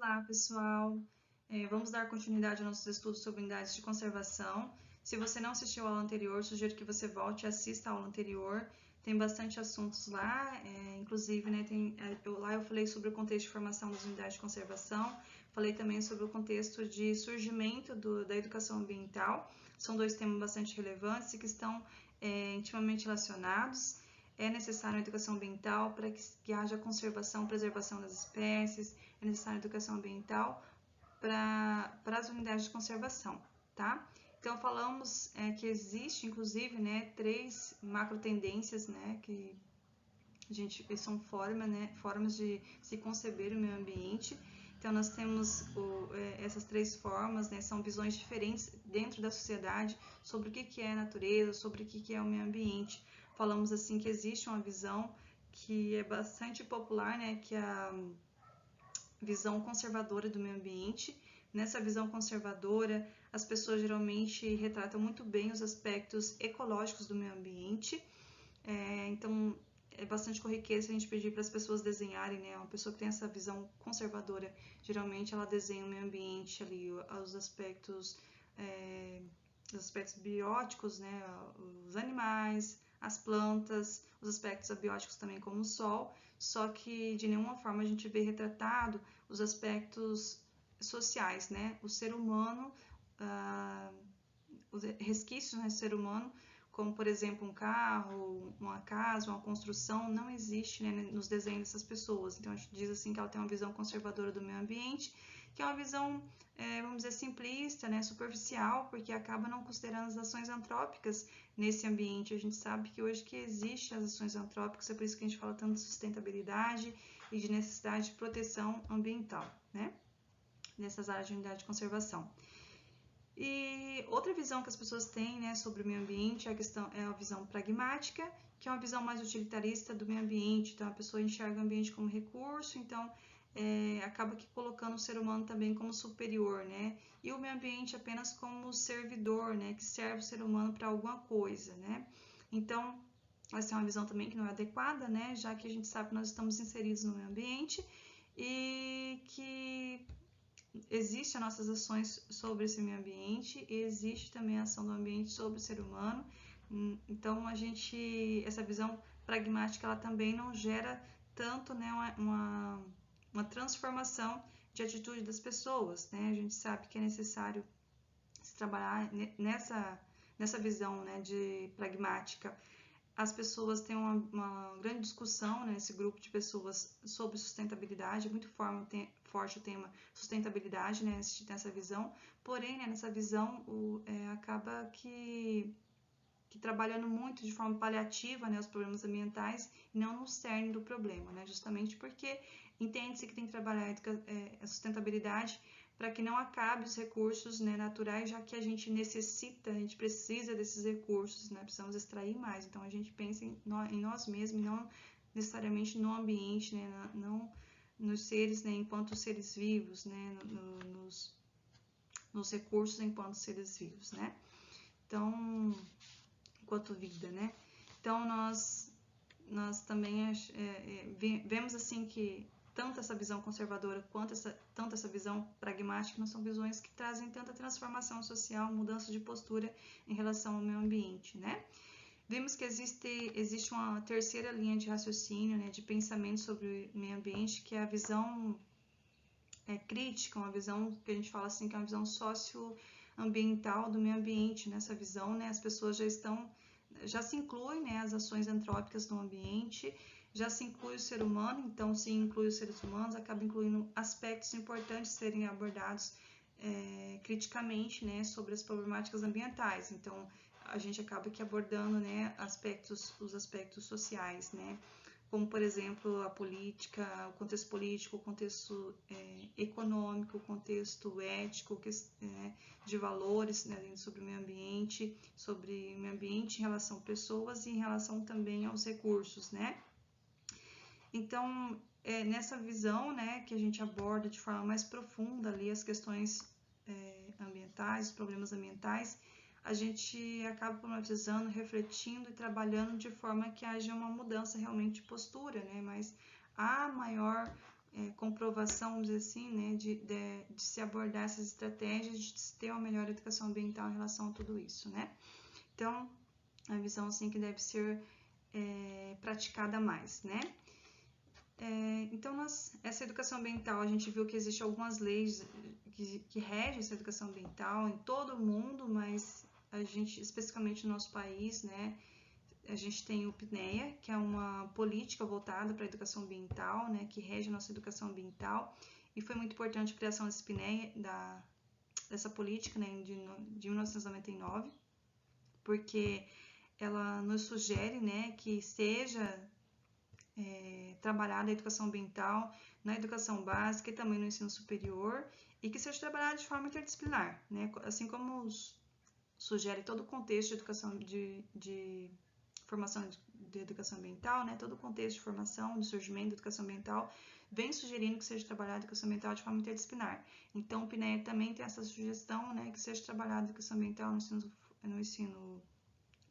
Olá, pessoal! Vamos dar continuidade aos nossos estudos sobre unidades de conservação. Se você não assistiu à aula anterior, sugiro que você volte e assista a aula anterior. Tem bastante assuntos lá, inclusive, né, lá eu falei sobre o contexto de formação das unidades de conservação, falei também sobre o contexto de surgimento da educação ambiental. São dois temas bastante relevantes e que estão intimamente relacionados. É necessária a educação ambiental para que haja conservação e preservação das espécies, é necessária a educação ambiental para as unidades de conservação, tá? Então, falamos que existe, inclusive, né, 3 macro tendências, né, que são formas de se conceber o meio ambiente. Então, nós temos essas 3 formas, né, são visões diferentes dentro da sociedade sobre o que é a natureza, sobre o que é o meio ambiente. Falamos assim que existe uma visão que é bastante popular, né, que é a visão conservadora do meio ambiente. Nessa visão conservadora, as pessoas geralmente retratam muito bem os aspectos ecológicos do meio ambiente. Então, é bastante corriqueiro se a gente pedir para as pessoas desenharem, né? Uma pessoa que tem essa visão conservadora, geralmente ela desenha o meio ambiente ali, os aspectos bióticos, né? Os animais, as plantas, os aspectos abióticos também como o sol, só que de nenhuma forma a gente vê retratado os aspectos sociais, né? O ser humano, os resquícios do ser humano, como por exemplo um carro, uma casa, uma construção, não existe, né, nos desenhos dessas pessoas. Então a gente diz assim que ela tem uma visão conservadora do meio ambiente, que é uma visão, vamos dizer, simplista, né, superficial, porque acaba não considerando as ações antrópicas nesse ambiente. A gente sabe que hoje que existem as ações antrópicas, é por isso que a gente fala tanto de sustentabilidade e de necessidade de proteção ambiental, né, nessas áreas de unidade de conservação. E outra visão que as pessoas têm, né, sobre o meio ambiente é a visão pragmática, que é uma visão mais utilitarista do meio ambiente. Então a pessoa enxerga o ambiente como recurso, então acaba que colocando o ser humano também como superior, né? E o meio ambiente apenas como servidor, né, que serve o ser humano para alguma coisa, né? Então essa é uma visão também que não é adequada, né, já que a gente sabe que nós estamos inseridos no meio ambiente e que existem as nossas ações sobre esse meio ambiente e existe também a ação do ambiente sobre o ser humano. Então, essa visão pragmática, ela também não gera tanto, né, uma transformação de atitude das pessoas, né? A gente sabe que é necessário se trabalhar nessa visão, né, de pragmática. As pessoas têm uma grande discussão nesse grupo de pessoas sobre sustentabilidade, é muito forte o tema sustentabilidade, né, nessa visão, porém, né, nessa visão acaba que trabalhando muito de forma paliativa, né, os problemas ambientais e não no cerne do problema, né, justamente porque entende-se que tem que trabalhar a sustentabilidade para que não acabe os recursos, né, naturais, já que a gente precisa desses recursos, né, precisamos extrair mais. Então a gente pensa em nós mesmos, não necessariamente no ambiente, né, não nos seres, né, enquanto seres vivos, né, nos recursos enquanto seres vivos, né. Então, enquanto vida, né. Então nós também vemos assim que tanto essa visão conservadora quanto tanto essa visão pragmática não são visões que trazem tanta transformação social, mudança de postura em relação ao meio ambiente, né? Vimos que existe uma terceira linha de raciocínio, né, de pensamento sobre o meio ambiente, que é a visão crítica, uma visão que a gente fala assim, que é uma visão socioambiental do meio ambiente. Nessa visão, né, as pessoas já se incluem, né, as ações antrópicas no ambiente, já se inclui o ser humano, então se inclui os seres humanos, acaba incluindo aspectos importantes serem abordados criticamente, né, sobre as problemáticas ambientais. Então a gente acaba que abordando, né, os aspectos sociais, né, como por exemplo a política, o contexto político, o contexto econômico, o contexto ético, de valores, né, sobre o meio ambiente em relação a pessoas e em relação também aos recursos, né? Então, nessa visão, né, que a gente aborda de forma mais profunda ali as questões ambientais, os problemas ambientais, a gente acaba problematizando, refletindo e trabalhando de forma que haja uma mudança realmente de postura, né? Mas a maior comprovação, vamos dizer assim, né, de se abordar essas estratégias, de se ter uma melhor educação ambiental em relação a tudo isso, né? Então, a visão, assim, que deve ser praticada mais, né? Então, essa educação ambiental, a gente viu que existem algumas leis que regem essa educação ambiental em todo o mundo, mas a gente, especificamente no nosso país, né, a gente tem o PNEA, que é uma política voltada para a educação ambiental, né, que rege a nossa educação ambiental, e foi muito importante a criação desse PNEA, dessa política, né, de 1999, porque ela nos sugere, né, que seja trabalhada a educação ambiental na educação básica e também no ensino superior, e que seja trabalhada de forma interdisciplinar, né, assim como sugere todo o contexto de educação de formação de educação ambiental, né, todo o contexto de formação, de surgimento da educação ambiental, vem sugerindo que seja trabalhada a educação ambiental de forma interdisciplinar. Então, o PNEA também tem essa sugestão, né, que seja trabalhada a educação ambiental no ensino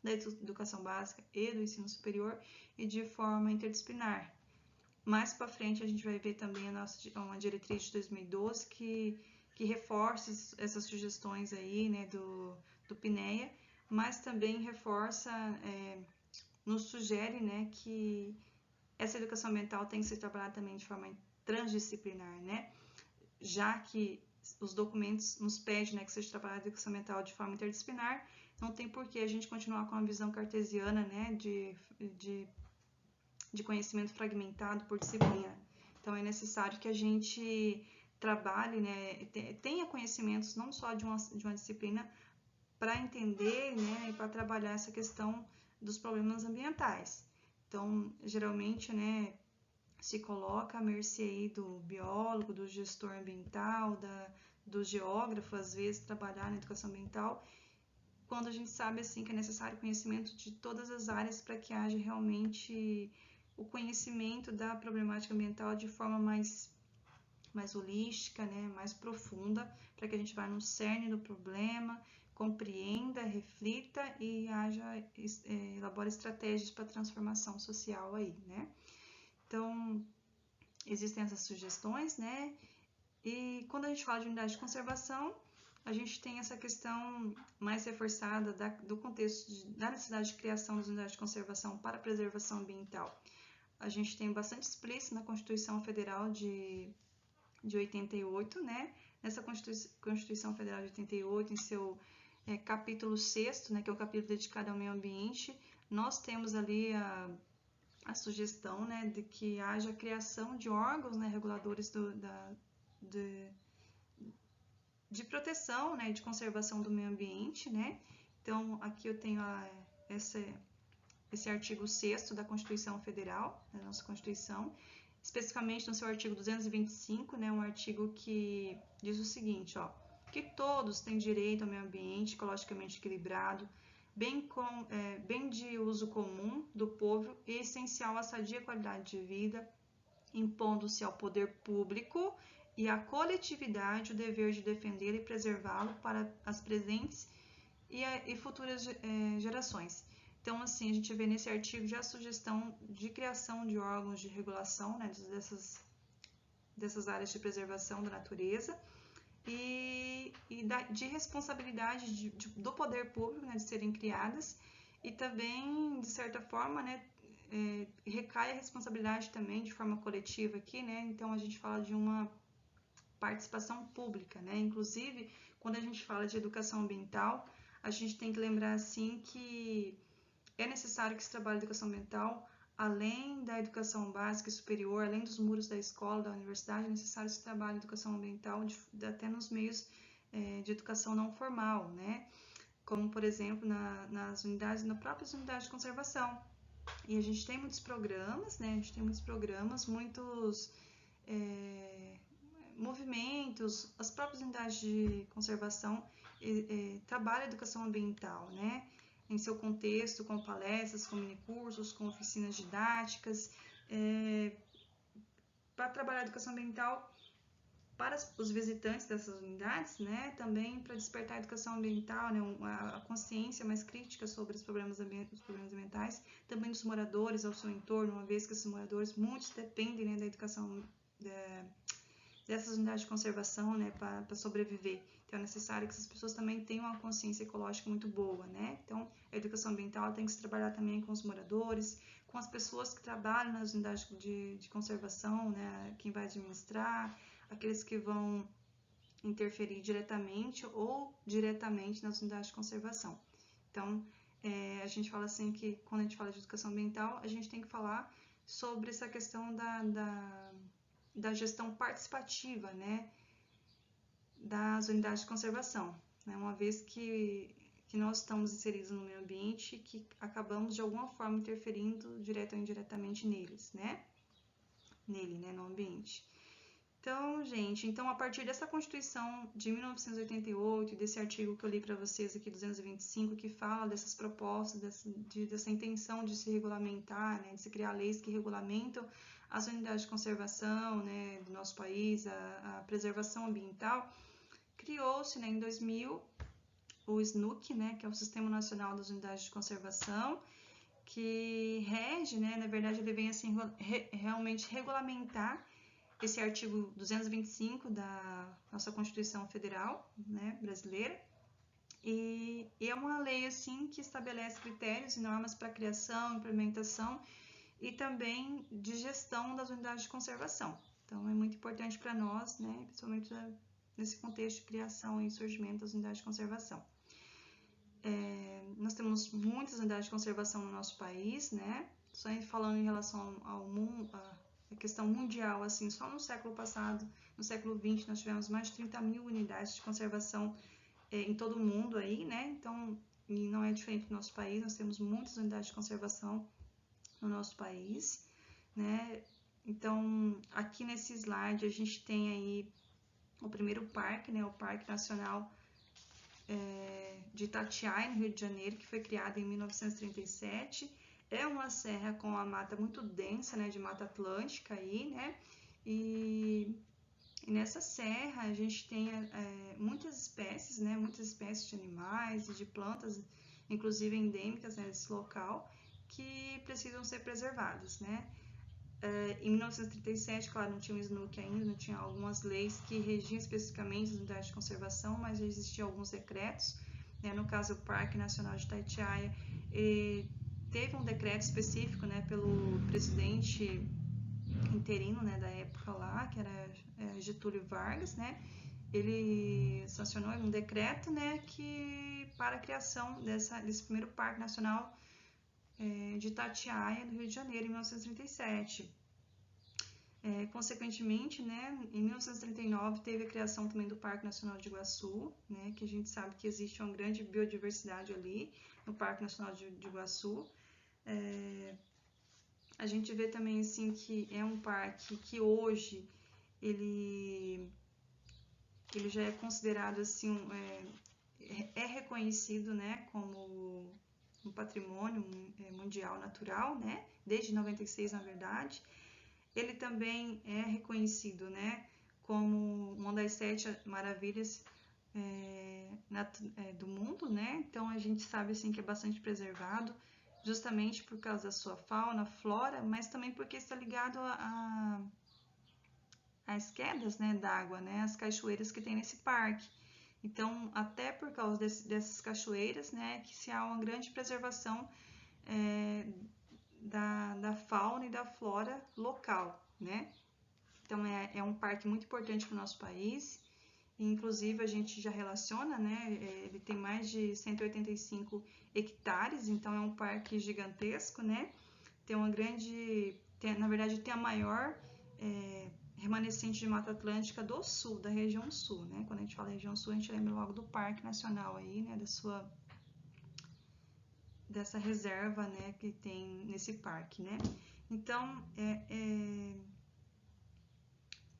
da educação básica e do ensino superior e de forma interdisciplinar. Mais para frente, a gente vai ver também uma diretriz de 2012 que reforça essas sugestões aí, né, do PNEA, mas também reforça, nos sugere, né, que essa educação ambiental tem que ser trabalhada também de forma transdisciplinar, né, já que os documentos nos pedem, né, que seja trabalhada a educação ambiental de forma interdisciplinar, não tem por que a gente continuar com a visão cartesiana, né, de conhecimento fragmentado por disciplina. Então, é necessário que a gente trabalhe, né, tenha conhecimentos não só de uma disciplina para entender, né, e para trabalhar essa questão dos problemas ambientais. Então, geralmente, né, se coloca a mercê aí do biólogo, do gestor ambiental, do geógrafo, às vezes, trabalhar na educação ambiental, quando a gente sabe, assim, que é necessário conhecimento de todas as áreas para que haja realmente o conhecimento da problemática ambiental de forma mais holística, né, mais profunda, para que a gente vá no cerne do problema, compreenda, reflita e elabore estratégias para transformação social aí, né? Então, existem essas sugestões, né? E quando a gente fala de unidade de conservação, a gente tem essa questão mais reforçada do contexto da necessidade de criação das unidades de conservação para a preservação ambiental. A gente tem bastante explícito na Constituição Federal de 88, né? Nessa Constituição Federal de 88, em seu capítulo 6º, né, que é o capítulo dedicado ao meio ambiente, nós temos ali a sugestão, né, de que haja a criação de órgãos, né, reguladores de proteção, né, de conservação do meio ambiente, né? Então, aqui eu tenho esse artigo 6º da Constituição Federal, da nossa Constituição, especificamente no seu artigo 225, né, um artigo que diz o seguinte, ó, que todos têm direito ao meio ambiente ecologicamente equilibrado, bem de uso comum do povo e essencial à sadia qualidade de vida, impondo-se ao poder público e à coletividade o dever de defendê-lo e preservá-lo para as presentes e futuras gerações. Então, assim, a gente vê nesse artigo já a sugestão de criação de órgãos de regulação, né, dessas áreas de preservação da natureza e de responsabilidade do poder público, né, de serem criadas, e também, de certa forma, né, recai a responsabilidade também de forma coletiva aqui, né, então a gente fala de uma participação pública, né, inclusive, quando a gente fala de educação ambiental, a gente tem que lembrar, assim, que é necessário que se trabalhe educação ambiental, além da educação básica e superior, além dos muros da escola, da universidade, é necessário que se trabalhe educação ambiental até nos meios de educação não formal, né? Como, por exemplo, nas próprias unidades de conservação. E a gente tem muitos programas, né? Muitos movimentos, as próprias unidades de conservação trabalham a educação ambiental, né? Em seu contexto, com palestras, com minicursos, com oficinas didáticas, para trabalhar a educação ambiental para os visitantes dessas unidades, né? Também para despertar a educação ambiental, né? A consciência mais crítica sobre os problemas ambientais, também dos moradores ao seu entorno, uma vez que esses moradores, muitos dependem, né, da educação dessas unidades de conservação, né, para sobreviver. Então, é necessário que essas pessoas também tenham uma consciência ecológica muito boa, né? Então, a educação ambiental tem que se trabalhar também com os moradores, com as pessoas que trabalham nas unidades de conservação, né? Quem vai administrar, aqueles que vão interferir diretamente ou diretamente nas unidades de conservação. Então, a gente fala assim que, quando a gente fala de educação ambiental, a gente tem que falar sobre essa questão da gestão participativa, né, das unidades de conservação, né, uma vez que nós estamos inseridos no meio ambiente, que acabamos de alguma forma interferindo direto ou indiretamente neles, né, no ambiente. Então, gente, a partir dessa Constituição de 1988, desse artigo que eu li para vocês aqui, 225, que fala dessas propostas, dessa intenção de se regulamentar, né, de se criar leis que regulamentam as unidades de conservação, né, do nosso país, a preservação ambiental, criou-se, né, em 2000 o SNUC, né, que é o Sistema Nacional das Unidades de Conservação, que rege, né, na verdade ele vem assim realmente regulamentar esse artigo 225 da nossa Constituição Federal, né, brasileira, e é uma lei assim que estabelece critérios e normas para criação, implementação e também de gestão das unidades de conservação. Então é muito importante para nós, né, principalmente nesse contexto de criação e surgimento das unidades de conservação. Nós temos muitas unidades de conservação no nosso país, né, só falando em relação ao mundo, a questão mundial, assim, só no século passado, no século XX, nós tivemos mais de 30 mil unidades de conservação em todo o mundo aí, né? Então, e não é diferente do nosso país, nós temos muitas unidades de conservação no nosso país, né? Então, aqui nesse slide a gente tem aí o primeiro parque, né? O Parque Nacional de Itatiaia, no Rio de Janeiro, que foi criado em 1937. É uma serra com uma mata muito densa, né, de mata atlântica aí, né, e nessa serra a gente tem muitas espécies, né, muitas espécies de animais e de plantas, inclusive endêmicas, né, desse local, que precisam ser preservadas, né. Em 1937, claro, não tinha o SNUC ainda, não tinha algumas leis que regiam especificamente as unidades de conservação, mas já existiam alguns decretos, né, no caso o Parque Nacional de Itatiaia, teve um decreto específico, né, pelo presidente interino, né, da época lá, que era Getúlio Vargas, né, ele sancionou um decreto, né, que para a criação desse primeiro Parque Nacional de Itatiaia, no Rio de Janeiro, em 1937. Consequentemente, né, em 1939 teve a criação também do Parque Nacional de Iguaçu, né, que a gente sabe que existe uma grande biodiversidade ali no Parque Nacional de Iguaçu. A gente vê também assim que é um parque que hoje ele já é considerado assim é reconhecido, né, como um patrimônio mundial natural, né, desde 96 na verdade. Ele também é reconhecido, né, como uma das 7 maravilhas do mundo, né? Então a gente sabe assim que é bastante preservado, justamente por causa da sua fauna, flora, mas também porque está ligado às quedas, né, d'água, né, as cachoeiras que tem nesse parque. Então, até por causa dessas cachoeiras, né, que se há uma grande preservação da fauna e da flora local, né? Então, é um parque muito importante para o nosso país. Inclusive, a gente já relaciona, né? Ele tem mais de 185 hectares, então é um parque gigantesco, né? Na verdade, tem a maior remanescente de Mata Atlântica do sul, da região sul, né? Quando a gente fala região sul, a gente lembra logo do Parque Nacional aí, né? Dessa reserva, né? Que tem nesse parque, né? Então,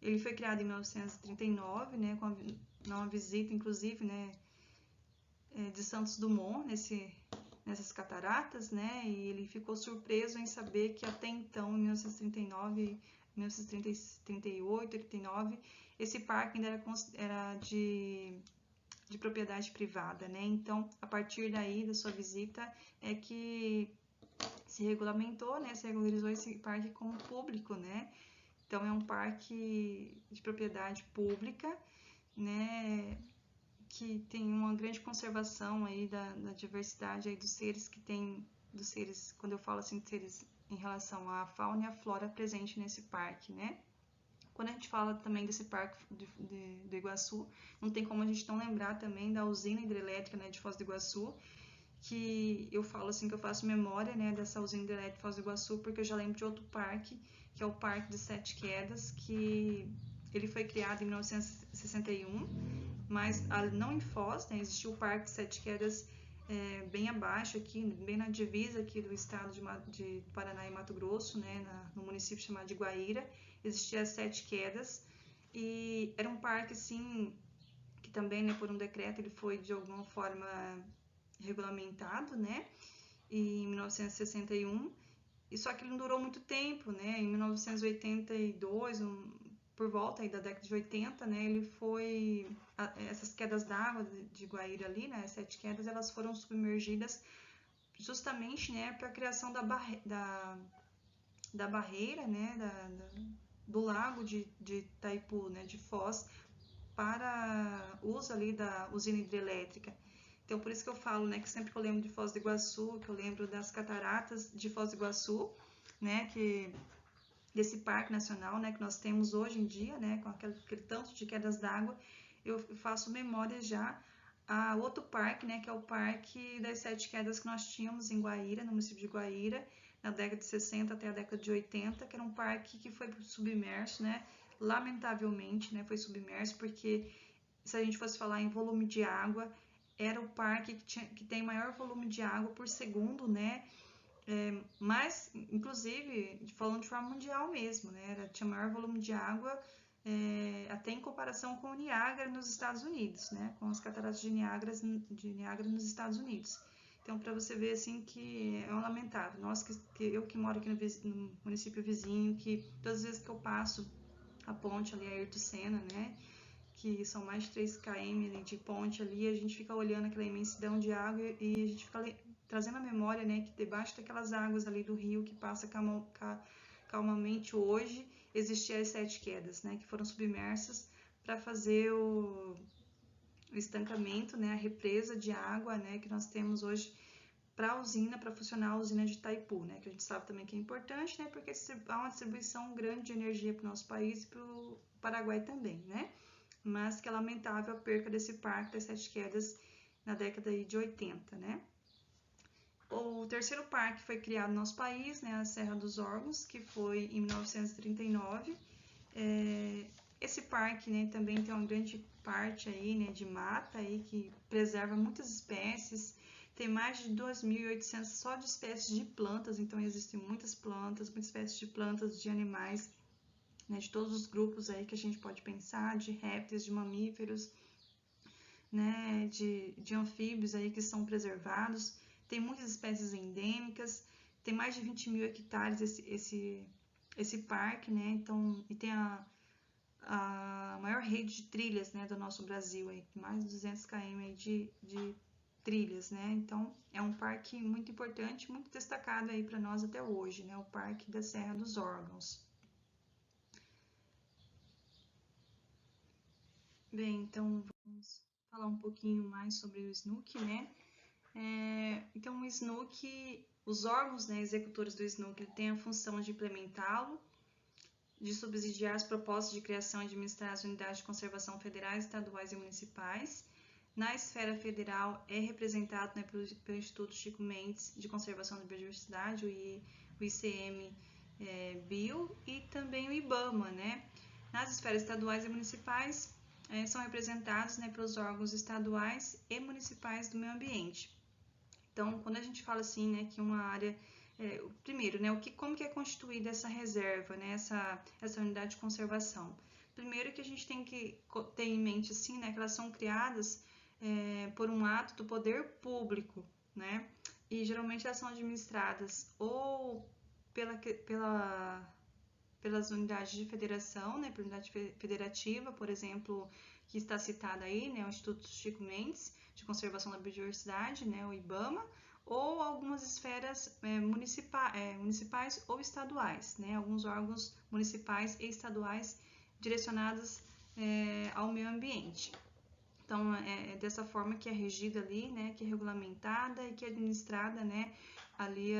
ele foi criado em 1939, né? Com uma visita, inclusive, né? De Santos Dumont nessas cataratas, né? E ele ficou surpreso em saber que até então, em 1939, 1938, 39, esse parque ainda era de propriedade privada, né? Então, a partir daí, da sua visita, é que se regulamentou, né? Se regularizou esse parque como público, né? Então, é um parque de propriedade pública, né, que tem uma grande conservação aí da diversidade aí dos seres quando eu falo assim de seres em relação à fauna e à flora presente nesse parque, né? Quando a gente fala também desse parque do Iguaçu, não tem como a gente não lembrar também da usina hidrelétrica, né, de Foz do Iguaçu, que eu falo assim que eu faço memória, né, dessa usina hidrelétrica de Foz do Iguaçu, porque eu já lembro de outro parque, que é o Parque de Sete Quedas, que ele foi criado em 1961, mas não em Foz, né, existiu o Parque de Sete Quedas bem abaixo aqui, bem na divisa aqui do estado de Paraná e Mato Grosso, né, no município chamado de Guaíra, existia as Sete Quedas, e era um parque assim que também, né, por um decreto, ele foi de alguma forma regulamentado, né, em 1961, e só que ele não durou muito tempo, né, em 1982, por volta aí da década de 80, né, essas quedas d'água de Guaíra ali, né, as Sete Quedas, elas foram submergidas justamente, né, para a criação da barreira, né, do lago de Itaipu, né, de Foz, para uso ali da usina hidrelétrica. Então, por isso que eu falo, né, que sempre que eu lembro de Foz do Iguaçu, que eu lembro das cataratas de Foz do Iguaçu, né, desse parque nacional, né, que nós temos hoje em dia, né, com aquele tanto de quedas d'água, eu faço memória já a outro parque, né, que é o Parque das Sete Quedas que nós tínhamos em Guaíra, no município de Guaíra, na década de 60 até a década de 80, que era um parque que foi submerso, né, lamentavelmente, né, foi submerso, porque se a gente fosse falar em volume de água, era o parque que tem maior volume de água por segundo, né, mas, inclusive, falando de forma mundial mesmo, né, tinha maior volume de água até em comparação com o Niágara nos Estados Unidos, né, com as cataratas de Niágara nos Estados Unidos. Então, para você ver assim que é um lamentável. Eu que moro aqui no município vizinho, que todas as vezes que eu passo a ponte ali, a Ayrton Senna, né, que são mais de 3 km de ponte ali, a gente fica olhando aquela imensidão de água e a gente fica trazendo a memória, né, que debaixo daquelas águas ali do rio que passa calmamente hoje, existiam as Sete Quedas, né, que foram submersas para fazer o estancamento, né, a represa de água, né, que nós temos hoje para funcionar a usina de Itaipu, né, que a gente sabe também que é importante, né, porque há uma distribuição grande de energia para o nosso país e para o Paraguai também, né, mas que é lamentável a perca desse parque das Sete Quedas na década de 80, né. O terceiro parque foi criado no nosso país, né, a Serra dos Órgãos, que foi em 1939. Esse parque, né, também tem uma grande parte aí, né, de mata aí, que preserva muitas espécies. Tem mais de 2.800 só de espécies de plantas, então existem muitas espécies de plantas, de animais, né, de todos os grupos aí que a gente pode pensar, de répteis, de mamíferos, né, de anfíbios aí que são preservados. Tem muitas espécies endêmicas, tem mais de 20.000 hectares esse parque, né, então, e tem a maior rede de trilhas, né, do nosso Brasil, aí, mais de 200 km aí de trilhas, né, então é um parque muito importante, muito destacado aí para nós até hoje, né, o Parque da Serra dos Órgãos. Bem, então vamos falar um pouquinho mais sobre o SNUC, né, então o SNUC, os órgãos, né, executores do SNUC, ele tem a função de implementá-lo, de subsidiar as propostas de criação e administrar as unidades de conservação federais, estaduais e municipais. Na esfera federal é representado, né, pelo Instituto Chico Mendes de Conservação da Biodiversidade, o ICMBio, e também o IBAMA, né. Nas esferas estaduais e municipais são representados, né, pelos órgãos estaduais e municipais do meio ambiente. Então, quando a gente fala assim, né, que uma área primeiro, né, como que é constituída essa reserva, né, essa unidade de conservação? Primeiro que a gente tem que ter em mente, assim, né, que elas são criadas por um ato do poder público, né, e geralmente elas são administradas ou pelas unidades de federação, né, pela unidade federativa, por exemplo, que está citada aí, né, o Instituto Chico Mendes de Conservação da Biodiversidade, né, o IBAMA, ou algumas esferas municipais ou estaduais, né? Alguns órgãos municipais e estaduais direcionados ao meio ambiente. Então, é dessa forma que é regida ali, né, que é regulamentada e que é administrada, né, ali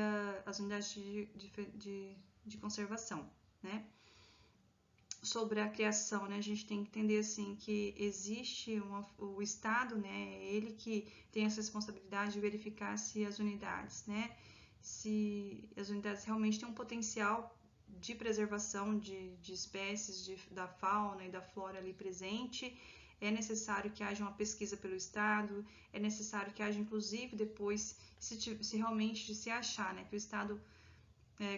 as unidades de conservação, né. Sobre a criação, né, a gente tem que entender, assim, que existe o Estado, né, ele que tem essa responsabilidade de verificar se as unidades, né, se as unidades realmente têm um potencial de preservação de espécies da fauna e da flora ali presente. É necessário que haja uma pesquisa pelo Estado, é necessário que haja, inclusive, depois, se realmente se achar, né, que o Estado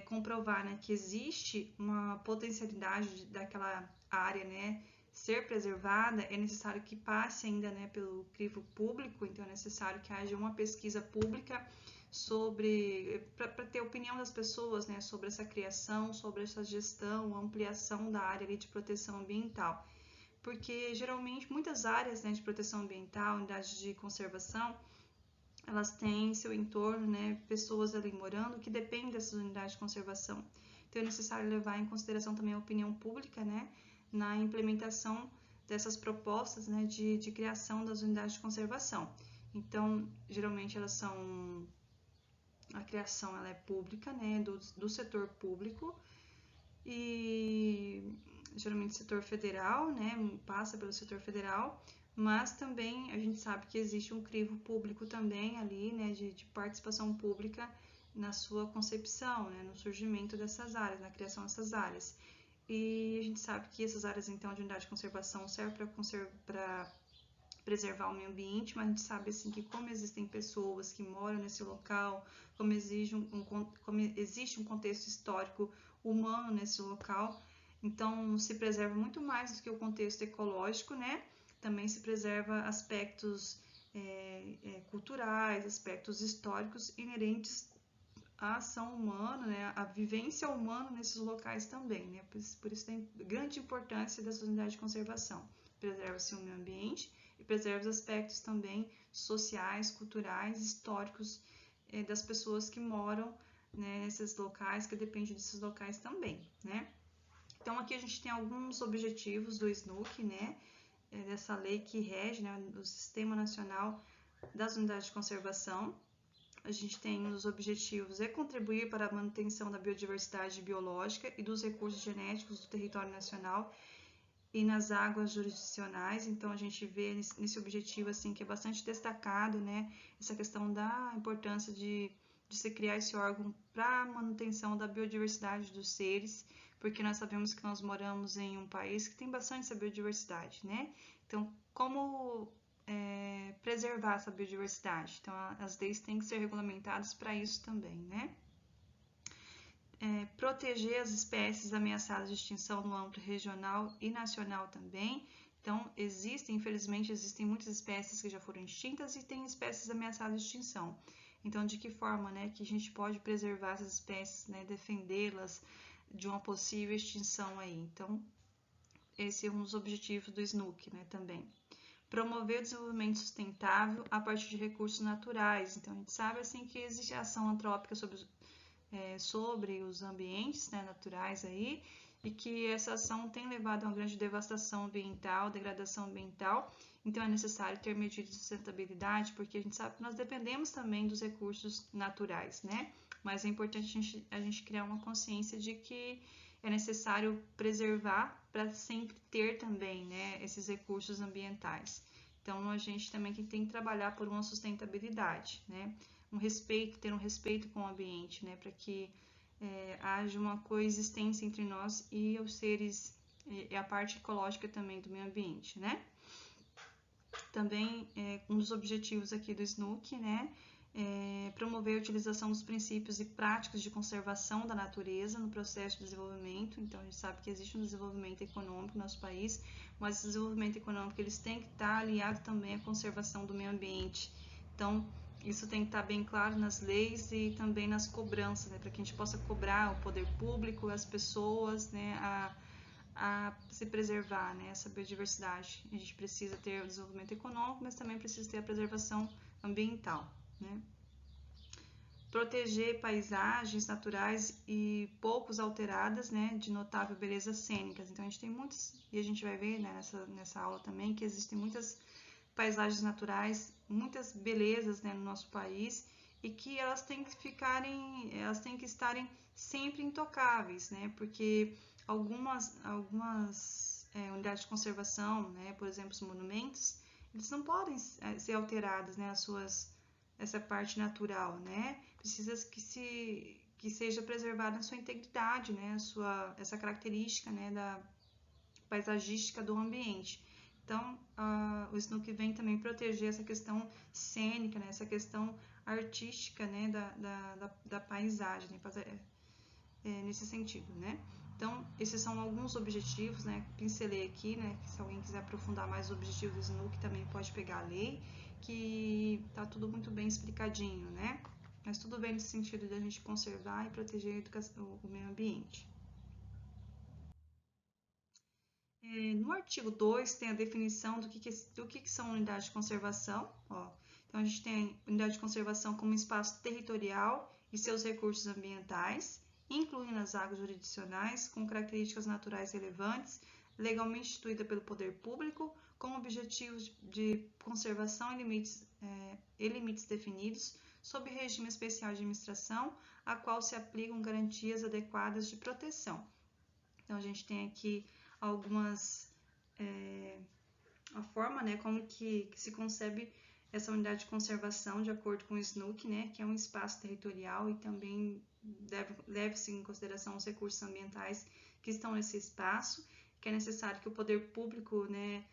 comprovar, né, que existe uma potencialidade daquela área, né, ser preservada, é necessário que passe ainda, né, pelo crivo público, então é necessário que haja uma pesquisa pública para ter opinião das pessoas, né, sobre essa criação, sobre essa gestão, ampliação da área ali de proteção ambiental. Porque geralmente muitas áreas, né, de proteção ambiental, unidades de conservação, elas têm em seu entorno, né, pessoas ali morando que dependem dessas unidades de conservação. Então é necessário levar em consideração também a opinião pública, né, na implementação dessas propostas, né, de criação das unidades de conservação. Então, geralmente a criação ela é pública, né, do setor público, e geralmente setor federal, né, passa pelo setor federal, mas também a gente sabe que existe um crivo público também ali, né, de participação pública na sua concepção, né, no surgimento dessas áreas, na criação dessas áreas. E a gente sabe que essas áreas, então, de unidade de conservação servem para preservar o meio ambiente, mas a gente sabe, assim, que como existem pessoas que moram nesse local, como existe um contexto histórico humano nesse local, então se preserva muito mais do que o contexto ecológico, né? Também se preserva aspectos culturais, aspectos históricos inerentes à ação humana, né? A vivência humana nesses locais também, né? Por isso tem grande importância dessa unidade de conservação. Preserva-se o meio ambiente e preserva os aspectos também sociais, culturais, históricos das pessoas que moram, né, nesses locais, que dependem desses locais também, né? Então aqui a gente tem alguns objetivos do SNUC, né, dessa lei que rege, né, o Sistema Nacional das Unidades de Conservação. A gente tem os objetivos contribuir para a manutenção da biodiversidade biológica e dos recursos genéticos do território nacional e nas águas jurisdicionais. Então a gente vê nesse objetivo assim que é bastante destacado, né, essa questão da importância de se criar esse órgão para a manutenção da biodiversidade dos seres, porque nós sabemos que nós moramos em um país que tem bastante essa biodiversidade, né? Então, como preservar essa biodiversidade? Então, as leis têm que ser regulamentadas para isso também, né? Proteger as espécies ameaçadas de extinção no âmbito regional e nacional também. Então, infelizmente, existem muitas espécies que já foram extintas e tem espécies ameaçadas de extinção. Então, de que forma, né, que a gente pode preservar essas espécies, né, defendê-las de uma possível extinção aí? Então, esse é um dos objetivos do SNUC, né, também. Promover o desenvolvimento sustentável a partir de recursos naturais. Então, a gente sabe, assim, que existe ação antrópica sobre os ambientes, né, naturais aí, e que essa ação tem levado a uma grande devastação ambiental, degradação ambiental. Então é necessário ter medidas de sustentabilidade, porque a gente sabe que nós dependemos também dos recursos naturais, né? Mas é importante a gente criar uma consciência de que é necessário preservar para sempre ter também, né, esses recursos ambientais. Então a gente também tem que trabalhar por uma sustentabilidade, né? Ter um respeito com o ambiente, né, para que haja uma coexistência entre nós e os seres, e a parte ecológica também do meio ambiente, né. Também, um dos objetivos aqui do SNUC, né, promover a utilização dos princípios e práticas de conservação da natureza no processo de desenvolvimento. Então, a gente sabe que existe um desenvolvimento econômico no nosso país, mas esse desenvolvimento econômico eles têm que estar aliado também à conservação do meio ambiente. Então, isso tem que estar bem claro nas leis e também nas cobranças, né, para que a gente possa cobrar o poder público, as pessoas, né, a se preservar, né, essa biodiversidade. A gente precisa ter o desenvolvimento econômico, mas também precisa ter a preservação ambiental, né. proteger paisagens naturais e poucos alteradas, né, de notável beleza cênicas. Então a gente tem muitos, e a gente vai ver, né, nessa aula também, que existem muitas paisagens naturais, muitas belezas, né, no nosso país, e que elas têm que estarem sempre intocáveis, né, porque algumas unidades de conservação, né, por exemplo, os monumentos, eles não podem ser alterados, né, essa parte natural, né? Precisa que seja preservada a sua integridade, né? Essa característica, né, da paisagística do ambiente. Então, o SNUC vem também proteger essa questão cênica, né? Essa questão artística, né, da paisagem, né? Nesse sentido, né? Então, esses são alguns objetivos, né? Pincelei aqui, né? Se alguém quiser aprofundar mais os objetivos do SNUC, também pode pegar a lei, que tá tudo muito bem explicadinho, né? Mas tudo bem no sentido de a gente conservar e proteger o meio ambiente. No artigo 2 tem a definição do que são unidades de conservação. Ó. Então, a gente tem unidade de conservação como espaço territorial e seus recursos ambientais, incluindo as águas jurisdicionais, com características naturais relevantes, legalmente instituída pelo poder público, com objetivos de conservação e limites definidos, sob regime especial de administração, a qual se aplicam garantias adequadas de proteção. Então, a gente tem aqui a forma, né, como que se concebe essa unidade de conservação de acordo com o SNUC, né, que é um espaço territorial e também leve-se em consideração os recursos ambientais que estão nesse espaço, que é necessário que o poder público, né,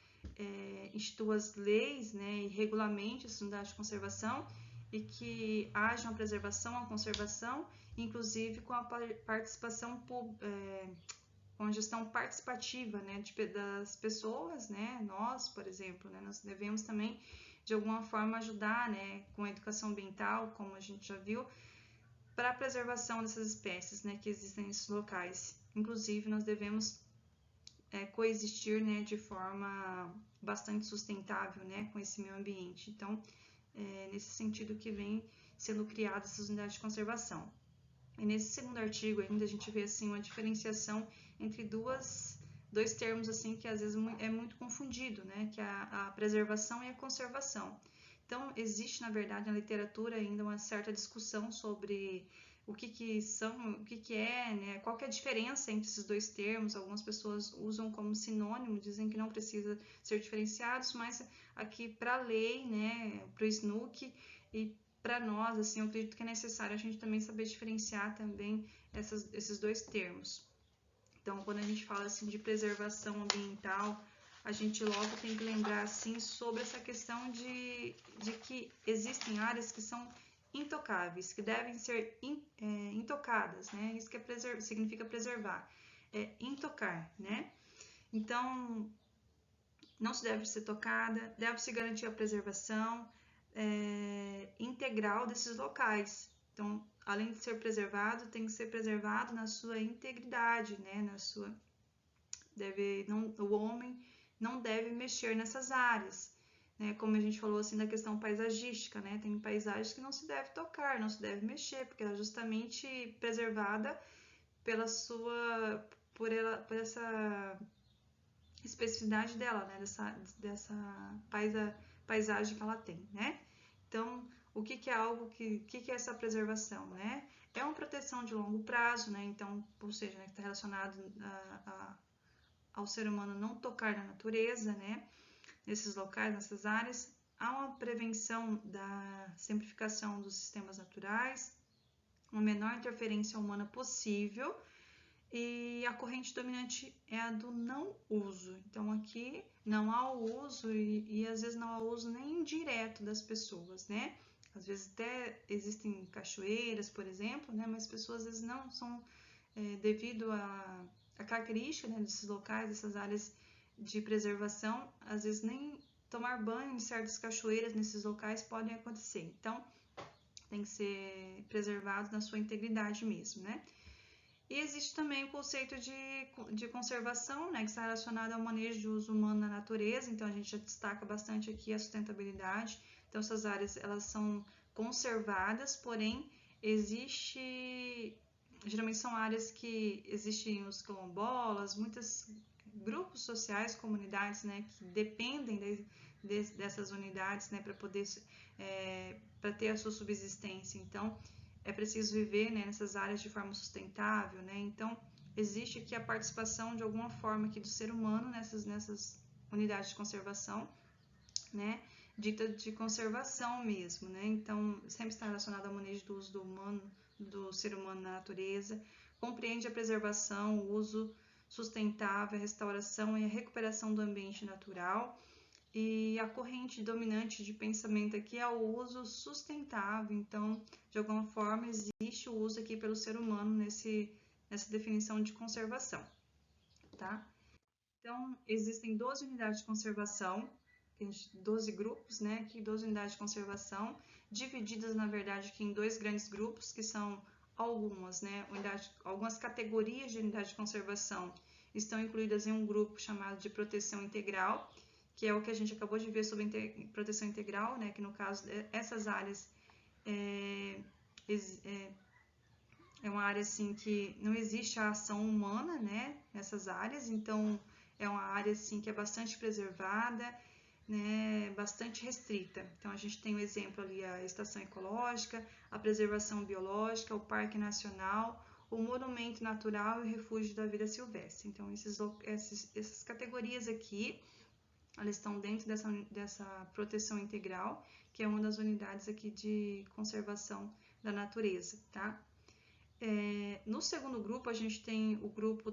institua as leis, né, e regulamente essa unidade de conservação e que haja uma preservação, uma conservação, inclusive com a participação com a gestão participativa, né, das pessoas, né, nós, por exemplo, né, nós devemos também, de alguma forma, ajudar, né, com a educação ambiental, como a gente já viu, para a preservação dessas espécies, né, que existem nesses locais. Inclusive, nós devemos coexistir, né, de forma bastante sustentável, né, com esse meio ambiente. Então, nesse sentido que vem sendo criadas essas unidades de conservação. E nesse segundo artigo ainda a gente vê assim uma diferenciação entre dois termos assim que às vezes é muito confundido, né? Que é a preservação e a conservação. Então existe na verdade na literatura ainda uma certa discussão sobre o que são, o que é, né? Qual que é a diferença entre esses dois termos? Algumas pessoas usam como sinônimo, dizem que não precisa ser diferenciados, mas aqui para a lei, né? Para o SNUC e para nós, assim, eu acredito que é necessário a gente também saber diferenciar também esses dois termos. Então, quando a gente fala assim de preservação ambiental, a gente logo tem que lembrar assim sobre essa questão de que existem áreas que são intocáveis, que devem ser intocadas, né? Isso que significa preservar, intocar, né? Então, não se deve ser tocada, deve-se garantir a preservação integral desses locais. Então, além de ser preservado, tem que ser preservado na sua integridade, né? O homem não deve mexer nessas áreas, né? Como a gente falou assim da questão paisagística, né? Tem paisagens que não se deve tocar, não se deve mexer, porque ela é justamente preservada por essa especificidade dela, né? Dessa paisagem que ela tem, né? Então, o que é essa preservação, né? É uma proteção de longo prazo, né? Então, ou seja, né, está relacionado ao ser humano não tocar na natureza, né? Nesses locais, nessas áreas. Há uma prevenção da simplificação dos sistemas naturais, uma menor interferência humana possível, e a corrente dominante é a do não uso. Então aqui não há o uso e às vezes não há o uso nem indireto das pessoas, né? Às vezes até existem cachoeiras, por exemplo, né? Mas pessoas às vezes não são, devido à característica, né, desses locais, dessas áreas de preservação, às vezes nem tomar banho em certas cachoeiras nesses locais podem acontecer. Então tem que ser preservado na sua integridade mesmo, né? E existe também o conceito de conservação, né, que está relacionado ao manejo de uso humano na natureza. Então a gente já destaca bastante aqui a sustentabilidade. Então essas áreas elas são conservadas, porém geralmente são áreas que existem os quilombolas, muitos grupos sociais, comunidades, né, que dependem dessas unidades, né, para poder para ter a sua subsistência. Então, é preciso viver, né, nessas áreas de forma sustentável, né? Então, existe aqui a participação de alguma forma aqui do ser humano nessas unidades de conservação, né? Dita de conservação mesmo, né? Então, sempre está relacionado ao manejo do uso do ser humano na natureza, compreende a preservação, o uso sustentável, a restauração e a recuperação do ambiente natural. E a corrente dominante de pensamento aqui é o uso sustentável. Então, de alguma forma, existe o uso aqui pelo ser humano nessa definição de conservação, tá? Então, existem 12 unidades de conservação, 12 grupos, né? Aqui 12 unidades de conservação, divididas, na verdade, aqui em dois grandes grupos, que são algumas, né? Algumas categorias de unidade de conservação estão incluídas em um grupo chamado de proteção integral, que é o que a gente acabou de ver sobre proteção integral, né? Que no caso, essas áreas é uma área assim que não existe a ação humana, né? Nessas áreas, então é uma área assim que é bastante preservada, né? Bastante restrita. Então a gente tem o exemplo ali a estação ecológica, a preservação biológica, o Parque Nacional, o Monumento Natural e o Refúgio da Vida Silvestre. Então essas categorias aqui, elas estão dentro dessa proteção integral, que é uma das unidades aqui de conservação da natureza, tá? No segundo grupo, a gente tem o grupo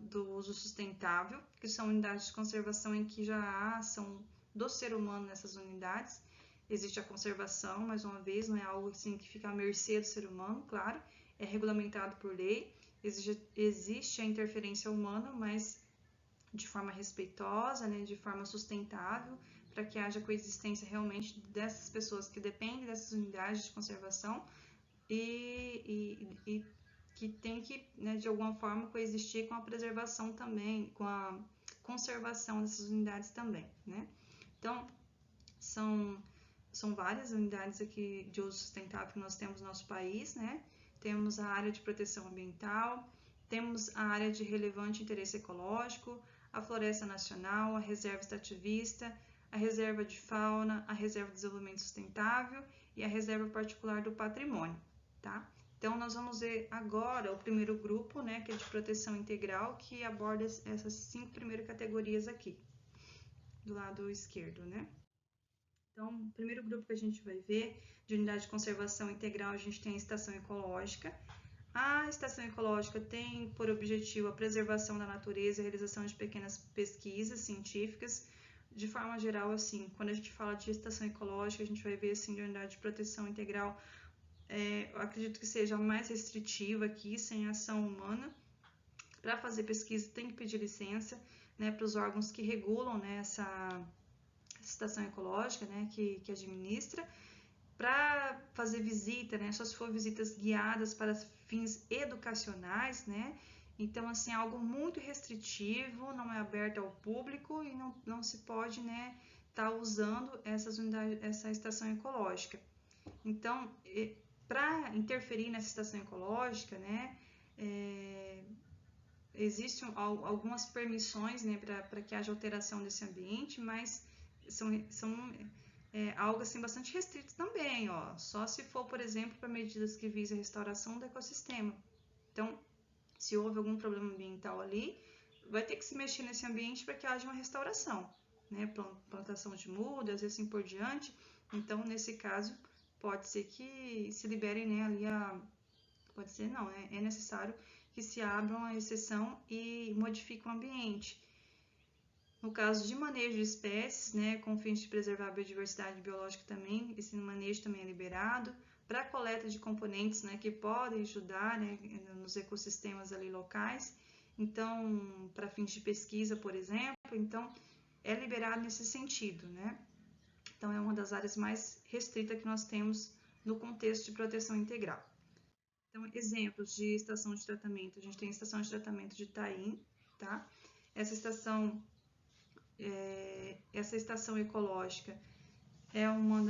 do uso sustentável, que são unidades de conservação em que já há ação do ser humano nessas unidades. Existe a conservação, mais uma vez, não é algo assim que fica à mercê do ser humano, claro, é regulamentado por lei, existe a interferência humana, mas de forma respeitosa, né, de forma sustentável, para que haja coexistência realmente dessas pessoas que dependem dessas unidades de conservação e que tem que, né, de alguma forma, coexistir com a preservação também, com a conservação dessas unidades também, né? Então, são várias unidades aqui de uso sustentável que nós temos no nosso país, né? Temos a área de proteção ambiental, temos a área de relevante interesse ecológico, a Floresta Nacional, a Reserva Extrativista, a Reserva de Fauna, a Reserva de Desenvolvimento Sustentável e a Reserva Particular do Patrimônio, tá? Então, nós vamos ver agora o primeiro grupo, né, que é de proteção integral, que aborda essas 5 primeiras categorias aqui, do lado esquerdo, né? Então, o primeiro grupo que a gente vai ver, de unidade de conservação integral, a gente tem a estação ecológica. A estação ecológica tem por objetivo a preservação da natureza e a realização de pequenas pesquisas científicas. De forma geral, assim, quando a gente fala de estação ecológica, a gente vai ver, assim, de unidade de proteção integral, eu acredito que seja a mais restritiva aqui, sem ação humana. Para fazer pesquisa tem que pedir licença, né, para os órgãos que regulam, né, essa estação ecológica, né, que administra. Para fazer visita, né, só se for visitas guiadas para fins educacionais, né, então, assim, algo muito restritivo, não é aberto ao público e não se pode, né, estar usando essa estação ecológica. Então, para interferir nessa estação ecológica, né, existem algumas permissões, né, para que haja alteração desse ambiente, mas são algo assim bastante restrito também, ó. Só se for, por exemplo, para medidas que visam a restauração do ecossistema. Então, se houve algum problema ambiental ali, vai ter que se mexer nesse ambiente para que haja uma restauração, né? Plantação de mudas e assim por diante. Então, nesse caso, pode ser que se liberem, né, ali pode ser não, né? É necessário que se abra uma exceção e modifique o ambiente. No caso de manejo de espécies, né, com fins de preservar a biodiversidade biológica também, esse manejo também é liberado. Para a coleta de componentes, né, que podem ajudar, né, nos ecossistemas ali locais, então, para fins de pesquisa, por exemplo, então, é liberado nesse sentido, né? Então, é uma das áreas mais restritas que nós temos no contexto de proteção integral. Então, exemplos de estação de tratamento, a gente tem a estação de tratamento de Itaim, tá? Essa estação ecológica é uma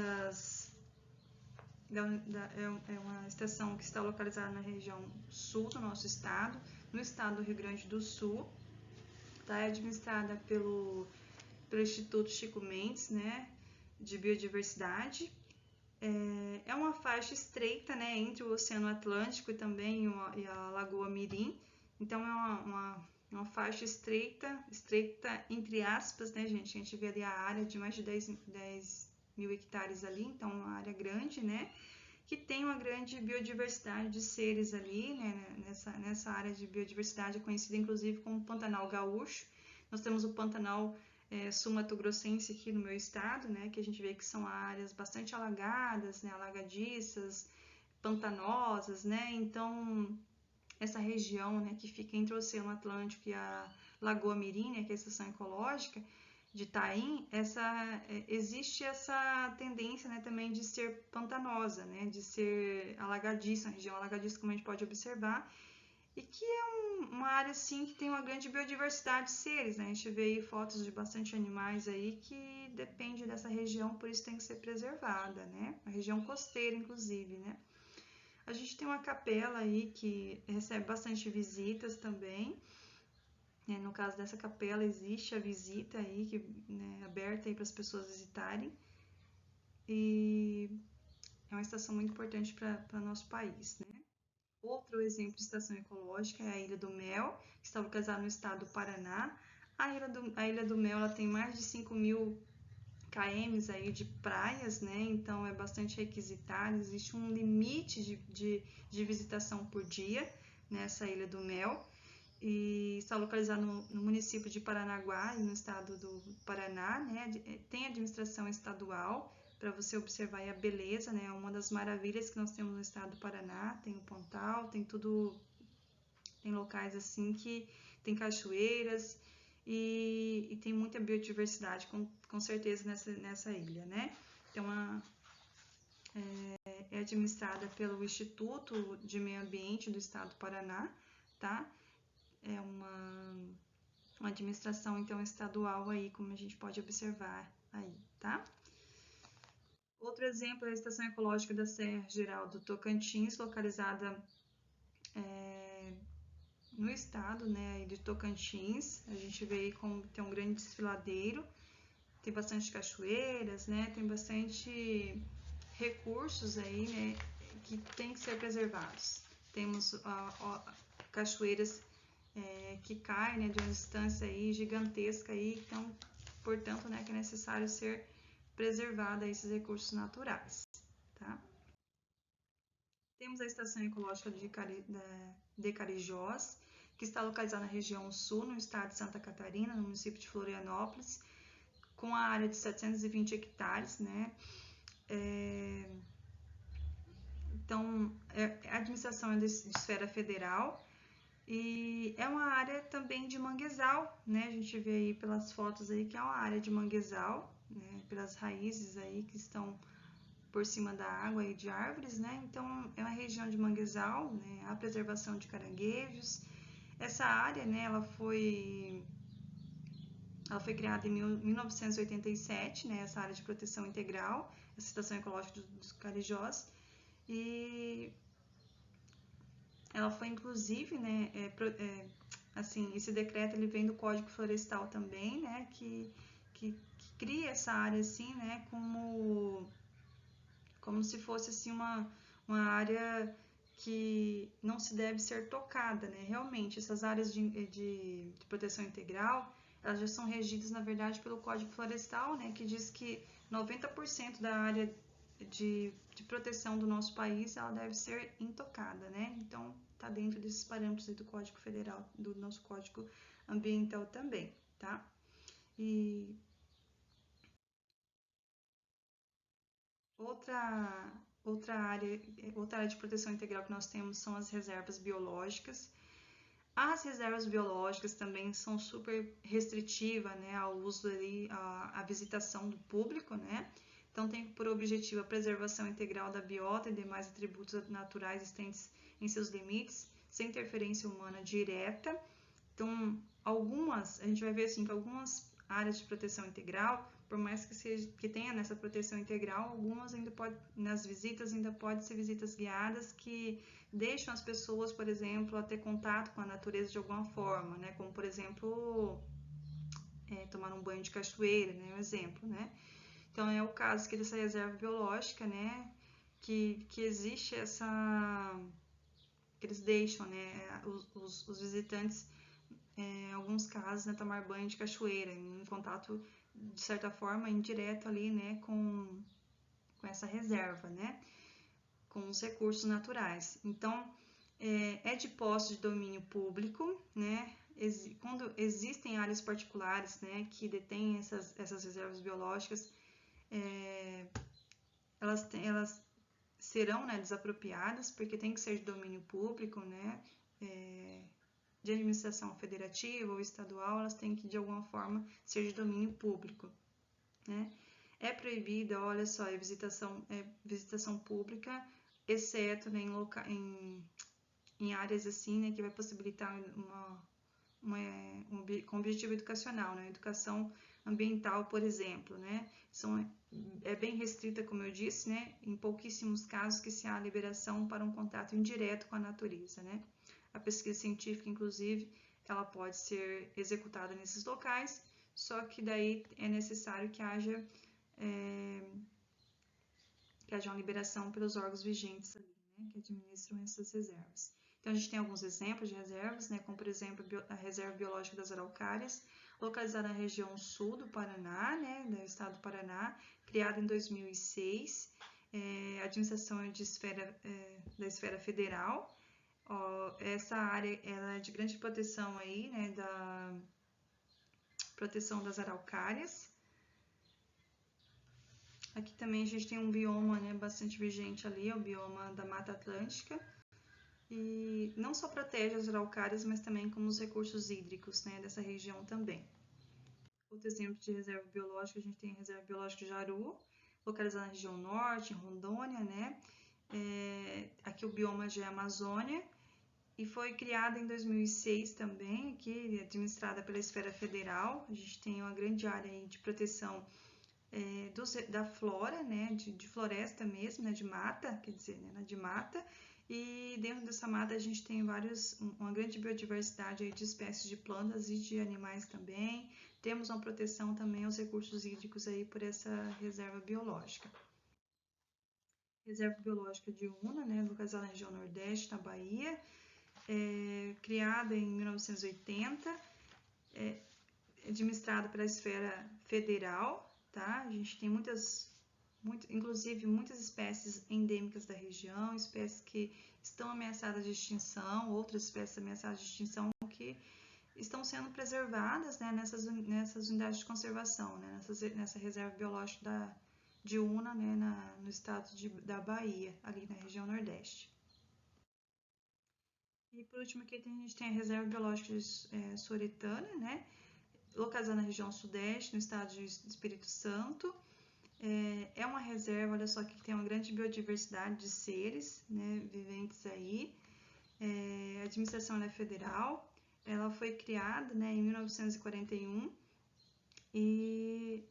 é uma estação que está localizada na região sul do nosso estado, no estado do Rio Grande do Sul. Tá? É administrada pelo Instituto Chico Mendes, né, de Biodiversidade. É uma faixa estreita, né, entre o Oceano Atlântico e também a Lagoa Mirim. Então é uma faixa estreita entre aspas, né, gente? A gente vê ali a área de mais de 10 mil hectares ali, então uma área grande, né? Que tem uma grande biodiversidade de seres ali, né? Nessa área de biodiversidade é conhecida inclusive como Pantanal Gaúcho. Nós temos o Pantanal sul-mato-grossense aqui no meu estado, né? Que a gente vê que são áreas bastante alagadas, né? Alagadiças, pantanosas, né? Então essa região, né, que fica entre o Oceano Atlântico e a Lagoa Mirim, né, que é a estação ecológica de Taim, existe essa tendência, né, também de ser pantanosa, né, de ser alagadiça, uma região alagadiça, como a gente pode observar, e que é uma área, assim, que tem uma grande biodiversidade de seres, né, a gente vê aí fotos de bastante animais aí que depende dessa região, por isso tem que ser preservada, né, a região costeira, inclusive, né. A gente tem uma capela aí que recebe bastante visitas também. No caso dessa capela, existe a visita aí, né, aberta aí para as pessoas visitarem. E é uma estação muito importante para nosso país, né? Outro exemplo de estação ecológica é a Ilha do Mel, que está localizada no estado do Paraná. A Ilha do Mel ela tem mais de 5.000 km aí de praias, né? Então é bastante requisitado, existe um limite de visitação por dia nessa Ilha do Mel e está localizado no município de Paranaguá, no estado do Paraná, né? Tem administração estadual para você observar a beleza, né? Uma das maravilhas que nós temos no estado do Paraná, tem o Pontal, tem tudo, tem locais assim que tem cachoeiras e tem muita biodiversidade, com certeza, nessa ilha, né? Então, é administrada pelo Instituto de Meio Ambiente do Estado do Paraná, tá? É uma administração, então, estadual aí, como a gente pode observar aí, tá? Outro exemplo é a Estação Ecológica da Serra Geral do Tocantins, localizada no estado, né, de Tocantins. A gente vê aí como tem um grande desfiladeiro, tem bastante cachoeiras, né, tem bastante recursos aí, né, que tem que ser preservados. Temos cachoeiras que caem, né, de uma distância aí gigantesca aí, então, portanto, né, que é necessário ser preservado esses recursos naturais, tá? Temos a Estação Ecológica de Carijós, que está localizada na região sul, no estado de Santa Catarina, no município de Florianópolis, com a área de 720 hectares, né? Então, a administração é de esfera federal e é uma área também de manguezal, né? A gente vê aí pelas fotos aí que é uma área de manguezal, né? Pelas raízes aí que estão por cima da água e de árvores, né? Então, é uma região de manguezal, né? A preservação de caranguejos. Essa área, né, ela foi criada em 1987, né, essa área de proteção integral, essa estação ecológica dos Carijós, e ela foi inclusive, né, assim, esse decreto ele vem do Código Florestal também, né, que cria essa área assim, né, como se fosse assim uma área que não se deve ser tocada, né? Realmente, essas áreas de proteção integral, elas já são regidas, na verdade, pelo Código Florestal, né? Que diz que 90% da área de proteção do nosso país, ela deve ser intocada, né? Então, tá dentro desses parâmetros do Código Federal, do nosso Código Ambiental também, tá? E outra área de proteção integral que nós temos são as reservas biológicas. As reservas biológicas também são super restritivas, né, ao uso ali, à visitação do público, né? Então tem por objetivo a preservação integral da biota e demais atributos naturais existentes em seus limites, sem interferência humana direta. Então, a gente vai ver assim que algumas áreas de proteção integral por mais que tenha nessa proteção integral, algumas ainda nas visitas ainda pode ser visitas guiadas que deixam as pessoas, por exemplo, a ter contato com a natureza de alguma forma, né? Como, por exemplo, tomar um banho de cachoeira, né? Um exemplo, né? Então, é o caso aqui dessa reserva biológica, né? Que existe que eles deixam, né? Os visitantes, em alguns casos, né, tomar banho de cachoeira, em contato, de certa forma, indireto ali, né? Com essa reserva, né? Com os recursos naturais. Então, é de posse de domínio público, né? Quando existem áreas particulares, né, que detêm essas reservas biológicas, elas serão, né, desapropriadas, porque tem que ser de domínio público, né? De administração federativa ou estadual, elas têm que, de alguma forma, ser de domínio público, né? É proibida, olha só, a visitação pública, exceto, né, em áreas assim, né, que vai possibilitar com objetivo educacional, né, educação ambiental, por exemplo, né, é bem restrita, como eu disse, né, em pouquíssimos casos que se há liberação para um contato indireto com a natureza, né. A pesquisa científica, inclusive, ela pode ser executada nesses locais, só que daí é necessário que haja uma liberação pelos órgãos vigentes ali, né, que administram essas reservas. Então, a gente tem alguns exemplos de reservas, né, como, por exemplo, a Reserva Biológica das Araucárias, localizada na região sul do Paraná, né, do estado do Paraná, criada em 2006, a administração é da esfera federal. Essa área ela é de grande proteção aí, né, da proteção das araucárias. Aqui também a gente tem um bioma, né, bastante vigente ali, o bioma da Mata Atlântica, e não só protege as araucárias, mas também como os recursos hídricos, né, dessa região também. Outro exemplo de reserva biológica, a gente tem a Reserva Biológica de Jaru, localizada na região norte, em Rondônia, né? Aqui o bioma já é Amazônia, e foi criada em 2006 também, aqui administrada pela esfera federal. A gente tem uma grande área aí de proteção da flora, né, de floresta mesmo, né, de mata, quer dizer, né, de mata, e dentro dessa mata a gente tem uma grande biodiversidade aí de espécies de plantas e de animais também. Temos uma proteção também aos recursos hídricos aí por essa reserva biológica. Reserva Biológica de Una, né, localizada na região nordeste, na Bahia, criada em 1980, administrada pela esfera federal, tá? A gente tem inclusive muitas espécies endêmicas da região, espécies que estão ameaçadas de extinção, outras espécies ameaçadas de extinção que estão sendo preservadas, né, nessas unidades de conservação, né, nessa reserva biológica de Una, né, no estado da Bahia, ali na região nordeste. E por último aqui a gente tem a reserva biológica Soretana, né, localizada na região sudeste, no estado de Espírito Santo. É uma reserva, olha só, que tem uma grande biodiversidade de seres, né, viventes aí. A administração é federal, ela foi criada, né, em 1941 e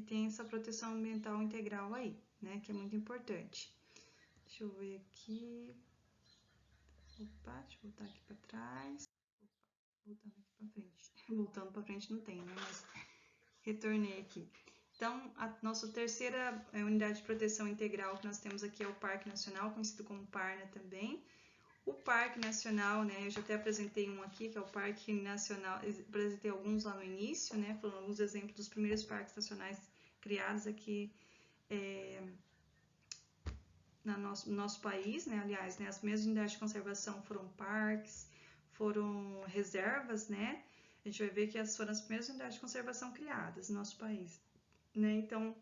tem essa proteção ambiental integral aí, né, que é muito importante. Deixa eu ver aqui. Opa, deixa eu voltar aqui para trás. Voltando aqui para frente. Voltando para frente não tem, né, mas retornei aqui. Então, a nossa terceira unidade de proteção integral que nós temos aqui é o Parque Nacional, conhecido como Parna também. O Parque Nacional, né, eu já até apresentei um aqui, que é o Parque Nacional, apresentei alguns lá no início, né, falando alguns exemplos dos primeiros parques nacionais criados aqui no nosso país, né, aliás, né, as primeiras unidades de conservação foram parques, foram reservas, né, a gente vai ver que essas foram as primeiras unidades de conservação criadas no nosso país, né, então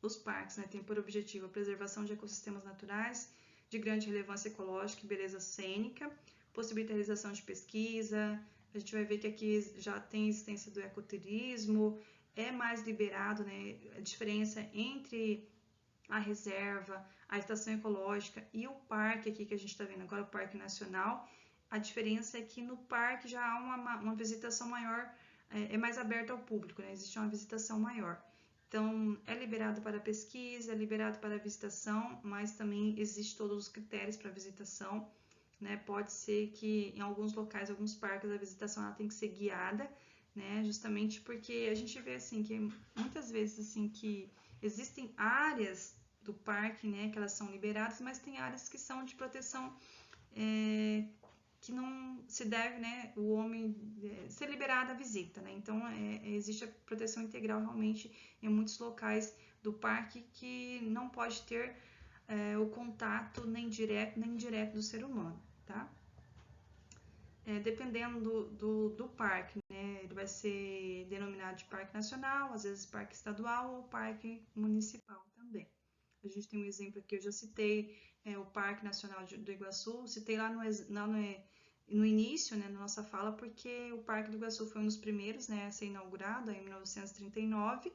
os parques, né, têm por objetivo a preservação de ecossistemas naturais de grande relevância ecológica e beleza cênica, possibilita a realização de pesquisa. A gente vai ver que aqui já tem existência do ecoturismo, é mais liberado, né, a diferença entre a reserva, a estação ecológica e o parque aqui que a gente está vendo agora, o Parque Nacional. A diferença é que no parque já há uma visitação maior, é mais aberta ao público, né, existe uma visitação maior. Então, é liberado para pesquisa, é liberado para visitação, mas também existe todos os critérios para visitação, né? Pode ser que em alguns locais, alguns parques, a visitação ela tem que ser guiada, né? Justamente porque a gente vê assim que muitas vezes assim que existem áreas do parque, né, que elas são liberadas, mas tem áreas que são de proteção que não se deve, né, o homem ser liberado à visita, né? Então existe a proteção integral realmente em muitos locais do parque que não pode ter o contato nem direto nem indireto do ser humano, tá? Dependendo do parque, né, ele vai ser denominado de parque nacional, às vezes parque estadual ou parque municipal também. A gente tem um exemplo aqui, eu já citei o Parque Nacional do Iguaçu, citei lá no início, né, na nossa fala, porque o Parque do Iguaçu foi um dos primeiros, né, a ser inaugurado em 1939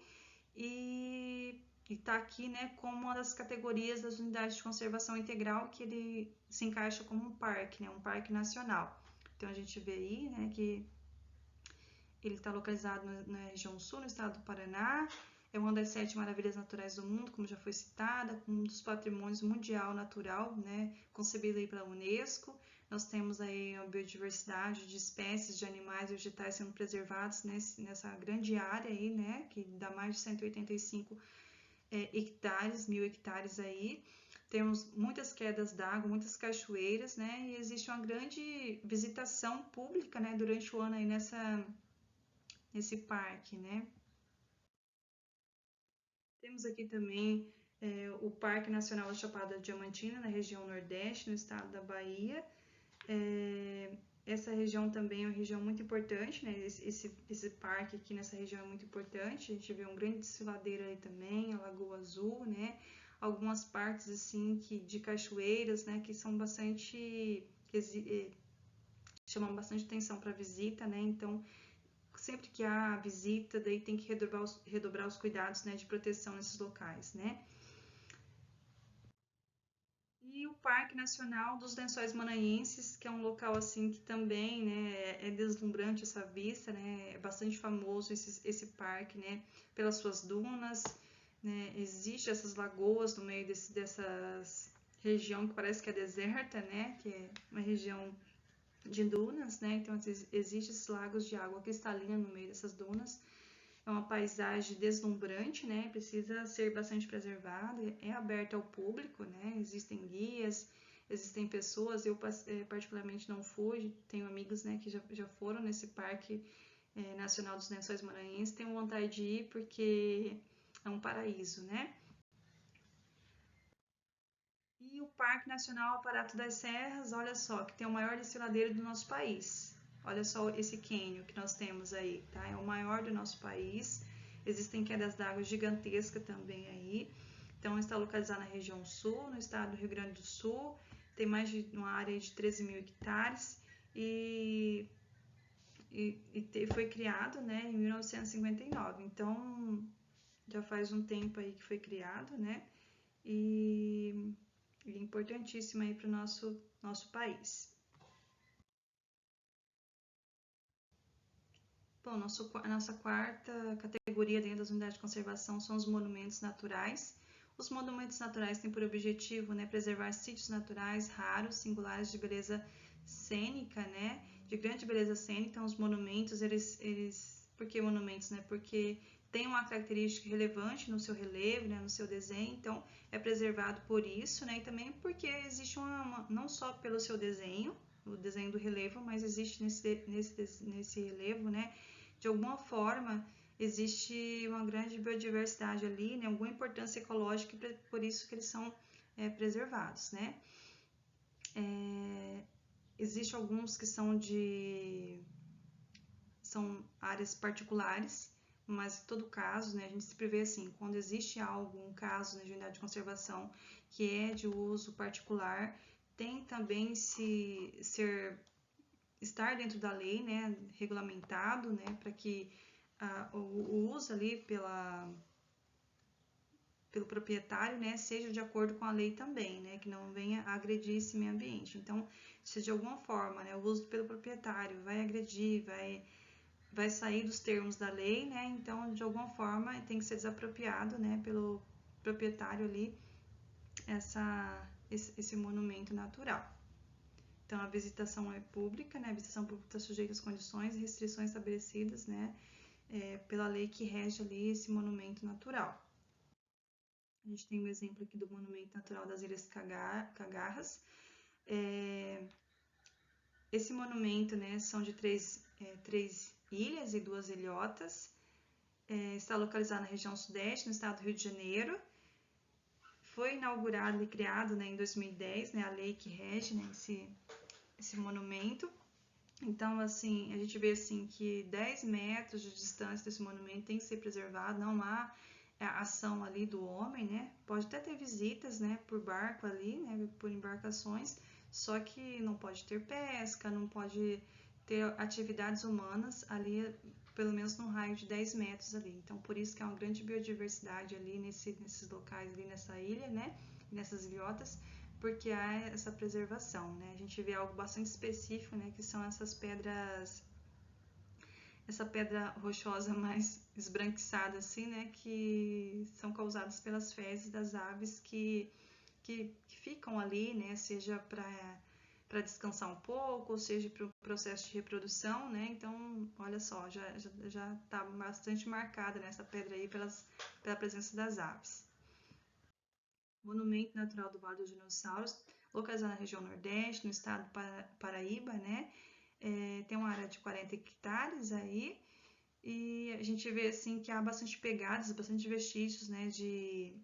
e está aqui, né, como uma das categorias das unidades de conservação integral que ele se encaixa como um parque, né, um parque nacional. Então a gente vê aí, né, que ele está localizado na região sul, no estado do Paraná. É uma das 7 maravilhas naturais do mundo, como já foi citada, um dos patrimônios mundial natural, né, concebido aí pela Unesco. Nós temos aí a biodiversidade de espécies de animais e vegetais sendo preservados nessa grande área aí, né, que dá mais de 185 hectares, 1.000 hectares aí. Temos muitas quedas d'água, muitas cachoeiras, né, e existe uma grande visitação pública, né, durante o ano aí nesse parque, né. Temos aqui também o Parque Nacional da Chapada Diamantina, na região Nordeste, no estado da Bahia. Essa região também é uma região muito importante, né? Esse parque aqui nessa região é muito importante. A gente vê um grande desfiladeiro aí também, a Lagoa Azul, né? Algumas partes assim de cachoeiras, né? Que são bastante chamam bastante atenção para visita, né? Então sempre que há visita, daí tem que redobrar os cuidados, né, de proteção nesses locais, né? E o Parque Nacional dos Lençóis Maranhenses, que é um local assim que também, né, é deslumbrante essa vista, né? É bastante famoso esse parque, né, pelas suas dunas, né? Existe essas lagoas no meio dessas região que parece que é deserta, né? Que é uma região de dunas, né? Então existem esses lagos de água cristalina no meio dessas dunas. É uma paisagem deslumbrante, né? Precisa ser bastante preservada, é aberta ao público, né? Existem guias, existem pessoas, eu particularmente não fui, tenho amigos, né, que já foram nesse Parque Nacional dos Lençóis Maranhenses, tenho vontade de ir porque é um paraíso, né? E o Parque Nacional Aparato das Serras, olha só, que tem o maior desfiladeiro do nosso país. Olha só esse cânion que nós temos aí, tá? É o maior do nosso país. Existem quedas d'água gigantescas também aí. Então, está localizado na região sul, no estado do Rio Grande do Sul. Tem mais de uma área de 13.000 hectares e foi criado, né, em 1959. Então, já faz um tempo aí que foi criado, né? E é importantíssimo aí para o nosso país. Bom, a nossa quarta categoria dentro das unidades de conservação são os monumentos naturais. Os monumentos naturais têm por objetivo, né, preservar sítios naturais raros, singulares de beleza cênica, né, de grande beleza cênica. Então, os monumentos, por que monumentos, né? Porque tem uma característica relevante no seu relevo, né, no seu desenho, então é preservado por isso, né, e também porque existe não só pelo seu desenho, o desenho do relevo, mas existe nesse relevo, né, de alguma forma existe uma grande biodiversidade ali, né, alguma importância ecológica, e por isso que eles são preservados, né. Existem alguns que são áreas particulares, mas em todo caso, né, a gente se prevê assim, quando existe algum caso na unidade de conservação que é de uso particular, tem também estar dentro da lei, né, regulamentado, né, para que o uso ali pelo proprietário, né, seja de acordo com a lei também, né, que não venha agredir esse meio ambiente. Então, se de alguma forma, né, o uso pelo proprietário vai agredir, vai vai sair dos termos da lei, né? Então, de alguma forma, tem que ser desapropriado, né, pelo proprietário ali, esse monumento natural. Então, a visitação é pública, né? A visitação pública está sujeita às condições e restrições estabelecidas, né, pela lei que rege ali esse monumento natural. A gente tem um exemplo aqui do monumento natural das Ilhas Cagarras. Esse monumento, né, são de três ilhas e 2 ilhotas. Está localizado na região sudeste, no estado do Rio de Janeiro. Foi inaugurado e criado, né, em 2010, né, a lei que rege, né, esse monumento. Então, assim, a gente vê assim que 10 metros de distância desse monumento tem que ser preservado, não há ação ali do homem, né? Pode até ter visitas, né, por barco ali, né, por embarcações, só que não pode ter pesca, não pode ter atividades humanas ali, pelo menos no raio de 10 metros ali. Então, por isso que há uma grande biodiversidade ali nesses locais, ali nessa ilha, né, nessas ilhotas, porque há essa preservação, né? A gente vê algo bastante específico, né, que são essas pedras, essa pedra rochosa mais esbranquiçada assim, né, que são causadas pelas fezes das aves que ficam ali, né, seja para descansar um pouco, ou seja para o processo de reprodução, né? Então, olha só, já está bastante marcada nessa pedra aí pela presença das aves. Monumento Natural do Vale dos Dinossauros, localizado na região Nordeste, no estado do Paraíba, né? Tem uma área de 40 hectares aí, e a gente vê assim que há bastante pegadas, bastante vestígios, né, de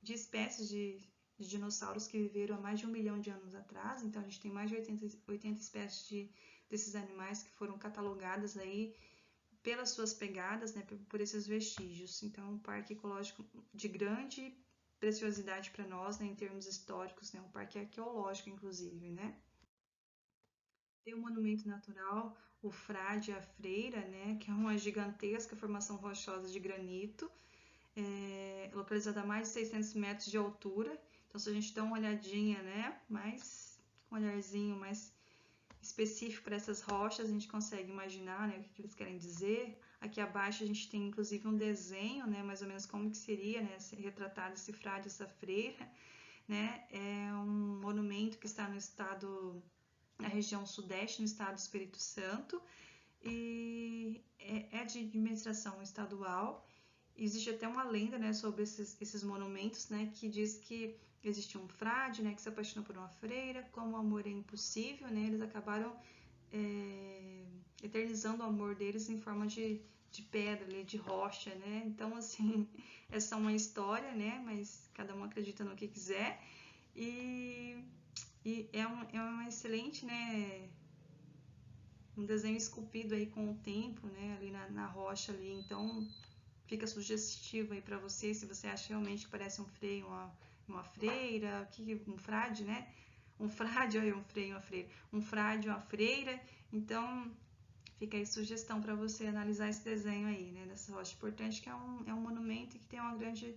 espécies de dinossauros que viveram há mais de 1 milhão de anos atrás. Então a gente tem mais de 80 espécies desses animais que foram catalogadas aí pelas suas pegadas, né, por esses vestígios. Então é um parque ecológico de grande preciosidade para nós, né, em termos históricos, né, um parque arqueológico inclusive, né. Tem um monumento natural, o Frade e a Freira, né, que é uma gigantesca formação rochosa de granito, localizada a mais de 600 metros de altura. Então, se a gente dá uma olhadinha, né, um olharzinho mais específico para essas rochas, a gente consegue imaginar, né, o que eles querem dizer. Aqui abaixo a gente tem inclusive um desenho, né, mais ou menos como que seria, né, retratado esse Frade e essa Freira, né. É um monumento que está no estado, na região sudeste, no estado do Espírito Santo, e é de administração estadual. Existe até uma lenda, né, sobre esses monumentos, né, que diz que existe um frade, né, que se apaixonou por uma freira, como o amor é impossível, né, eles acabaram eternizando o amor deles em forma de pedra, de rocha, né. Então, assim, essa é uma história, né, mas cada um acredita no que quiser, e é uma excelente, né, um desenho esculpido aí com o tempo, né, ali na rocha ali. Então fica sugestivo aí para você, se você acha realmente que parece um freio, uma freira, um frade, né? Um frade, olha, um freio, uma freira. Um frade, uma freira. Então fica aí sugestão para você analisar esse desenho aí, né, dessa rocha. Importante que é um monumento que tem uma grande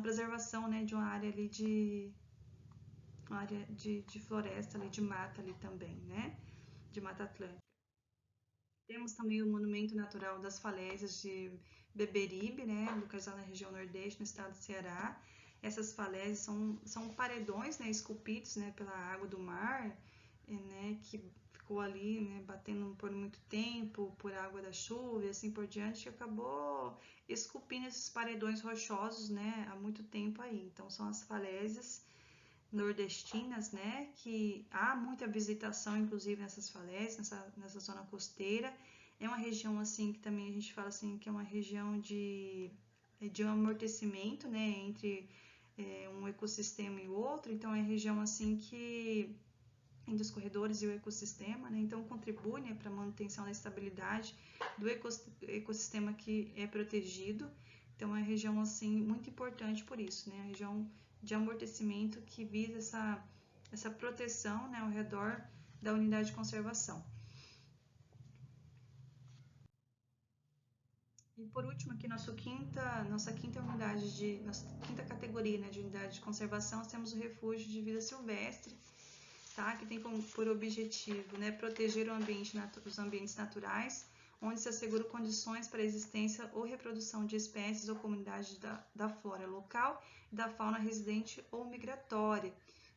preservação, né, de uma área ali de floresta ali, de mata ali também, né, de Mata Atlântica. Temos também o Monumento Natural das Falésias de Beberibe, né, localizado na região Nordeste, no estado do Ceará. Essas falésias são paredões, né, esculpidos, né, pela água do mar, né, que ficou ali, né, batendo por muito tempo, por água da chuva e assim por diante, que acabou esculpindo esses paredões rochosos, né, há muito tempo aí. Então são as falésias nordestinas, né, que há muita visitação, inclusive nessas falésias, nessa zona costeira. É uma região assim que também a gente fala assim que é uma região de um amortecimento, né, entre um ecossistema e outro. Então é região assim que entre os corredores e o ecossistema, né, então contribui, né, para a manutenção da estabilidade do ecossistema que é protegido. Então é uma região assim muito importante por isso, né, a região de amortecimento que visa essa proteção, né, ao redor da unidade de conservação. E por último, aqui nossa quinta categoria, né, de unidade de conservação, nós temos o refúgio de vida silvestre, tá, que tem por objetivo, né, proteger os ambientes naturais, onde se asseguram condições para a existência ou reprodução de espécies ou comunidades da flora local, da fauna residente ou migratória.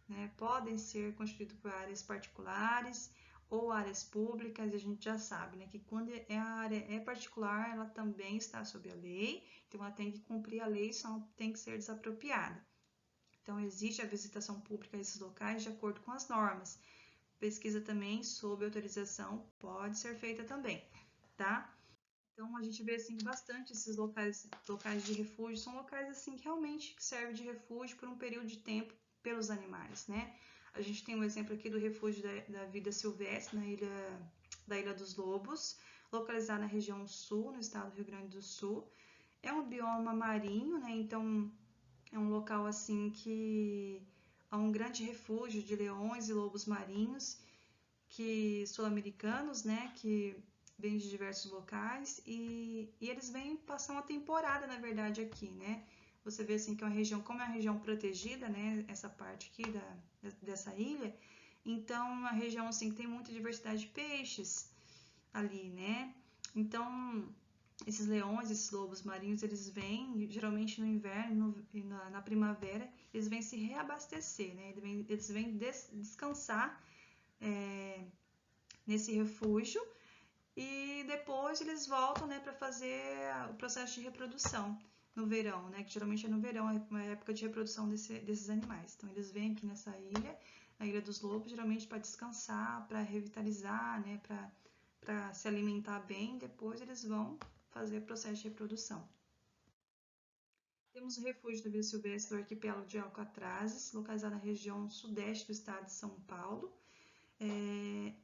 Né? Podem ser constituídos por áreas particulares ou áreas públicas, e a gente já sabe, né, que quando a área é particular, ela também está sob a lei, então ela tem que cumprir a lei, só tem que ser desapropriada. Então, existe a visitação pública a esses locais de acordo com as normas. Pesquisa também sob autorização pode ser feita também, tá? Então, a gente vê, assim, bastante esses locais de refúgio, são locais, assim, que realmente servem de refúgio por um período de tempo pelos animais, né? A gente tem um exemplo aqui do refúgio da vida silvestre da Ilha dos Lobos, localizado na região sul, no estado do Rio Grande do Sul. É um bioma marinho, né? Então, é um local assim que há um grande refúgio de leões e lobos marinhos que sul-americanos, né? Que vêm de diversos locais e eles vêm passar uma temporada, na verdade, aqui, né? Você vê assim que é uma região, como é uma região protegida, né? Essa parte aqui dessa ilha, então é uma região assim que tem muita diversidade de peixes ali, né? Então esses leões, esses lobos marinhos, eles vêm geralmente no inverno e na primavera, eles vêm se reabastecer, né? Eles vêm descansar nesse refúgio e depois eles voltam, né, para fazer o processo de reprodução no verão, né? Que geralmente é no verão, é uma época de reprodução desses animais. Então eles vêm aqui nessa ilha, a Ilha dos Lobos, geralmente para descansar, para revitalizar, né? Para se alimentar bem. Depois eles vão fazer o processo de reprodução. Temos o refúgio da vida silvestre do arquipélago de Alcatrazes, localizado na região sudeste do estado de São Paulo.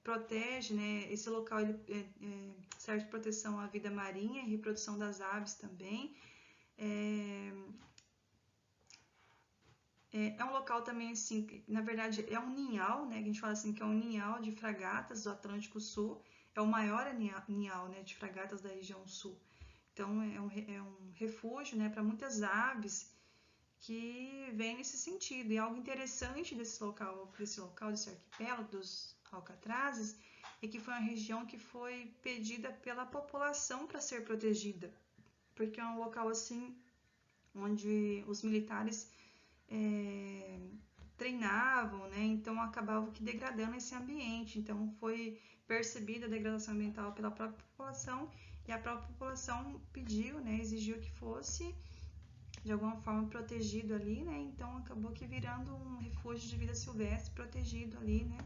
Protege, né, esse local ele, serve de proteção à vida marinha e reprodução das aves também. É um local também, assim, na verdade é um ninhal, né, que a gente fala assim que é um ninhal de fragatas do Atlântico Sul, é o maior ninhal, né, de fragatas da região sul. Então é um refúgio, né, para muitas aves que vem nesse sentido. E algo interessante desse local, desse arquipélago dos Alcatrazes, é que foi uma região que foi pedida pela população para ser protegida, porque é um local assim onde os militares treinavam, né? Então acabava que degradando esse ambiente. Então foi percebida a degradação ambiental pela própria população e a própria população pediu, né? Exigiu que fosse de alguma forma protegido ali, né? Então acabou que virando um refúgio de vida silvestre protegido ali, né?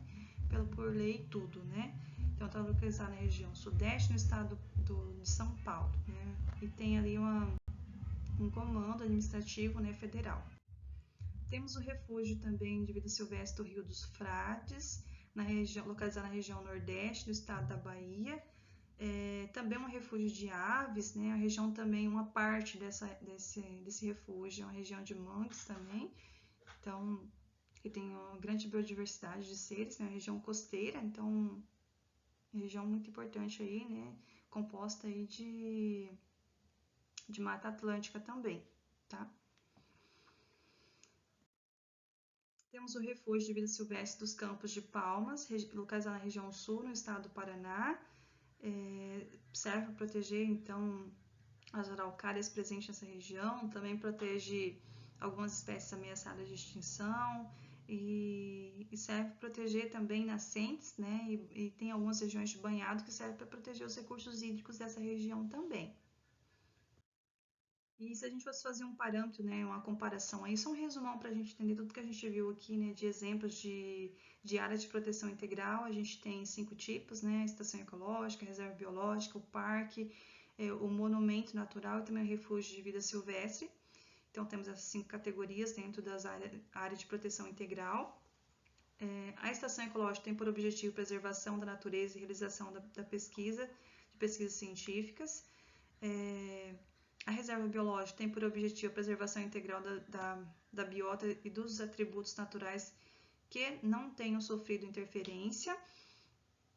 Por lei e tudo, né? Então está localizado na região sudeste, no estado de São Paulo, né? E tem ali um comando administrativo, né, federal. Temos o refúgio também de vida silvestre do Rio dos Frades, localizado na região nordeste do estado da Bahia. Também um refúgio de aves, né? A região também, uma parte desse refúgio é uma região de mangues também, então que tem uma grande biodiversidade de seres, né? Uma região costeira, então uma região muito importante aí, né? Composta aí de Mata Atlântica também, tá? Temos o refúgio de vida silvestre dos Campos de Palmas, localizado na região sul, no estado do Paraná. Serve para proteger, então, as araucárias presentes nessa região, também protege algumas espécies ameaçadas de extinção e serve para proteger também nascentes, né? E tem algumas regiões de banhado que servem para proteger os recursos hídricos dessa região também. E se a gente fosse fazer um parâmetro, né, uma comparação aí, só um resumão para a gente entender tudo que a gente viu aqui, né, de exemplos de áreas de proteção integral, a gente tem 5 tipos, né, a estação ecológica, a reserva biológica, o parque, o monumento natural e também o refúgio de vida silvestre. Então temos essas 5 categorias dentro das áreas de proteção integral. A estação ecológica tem por objetivo a preservação da natureza e realização de pesquisas científicas. A reserva biológica tem por objetivo a preservação integral da biota e dos atributos naturais que não tenham sofrido interferência.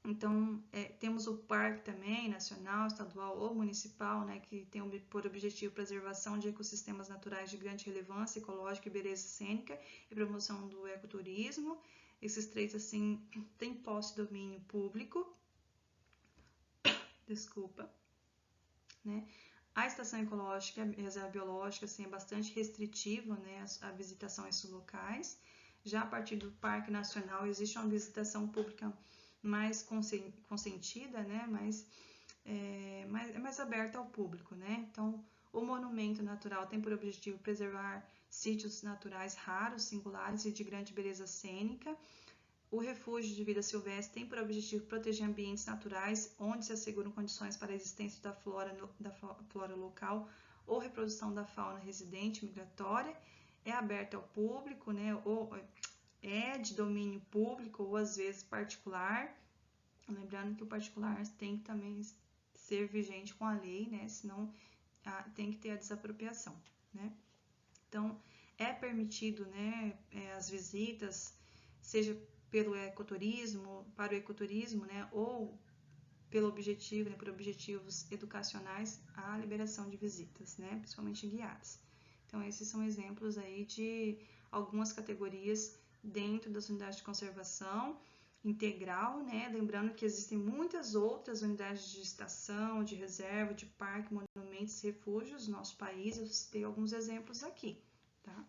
Então, temos o parque também, nacional, estadual ou municipal, né, que tem por objetivo a preservação de ecossistemas naturais de grande relevância ecológica e beleza cênica e promoção do ecoturismo. Esses 3, assim, têm posse de domínio público. desculpa, né? A estação ecológica, a reserva biológica, assim, é bastante restritiva, né, a visitação a esses locais. Já a partir do Parque Nacional existe uma visitação pública mais consentida, né, mais aberta ao público, né? Então, o monumento natural tem por objetivo preservar sítios naturais raros, singulares e de grande beleza cênica. O refúgio de vida silvestre tem por objetivo proteger ambientes naturais onde se asseguram condições para a existência da flora local ou reprodução da fauna residente migratória. É aberto ao público, né, ou é de domínio público ou às vezes particular. Lembrando que o particular tem que também ser vigente com a lei, né, senão tem que ter a desapropriação, né. Então, é permitido, né, as visitas, seja pelo ecoturismo, para o ecoturismo, né, ou pelo objetivo, né, por objetivos educacionais, a liberação de visitas, né, principalmente guiadas. Então, esses são exemplos aí de algumas categorias dentro das unidades de conservação integral, né, lembrando que existem muitas outras unidades de estação, de reserva, de parque, monumentos, refúgios no nosso país, eu citei alguns exemplos aqui, tá?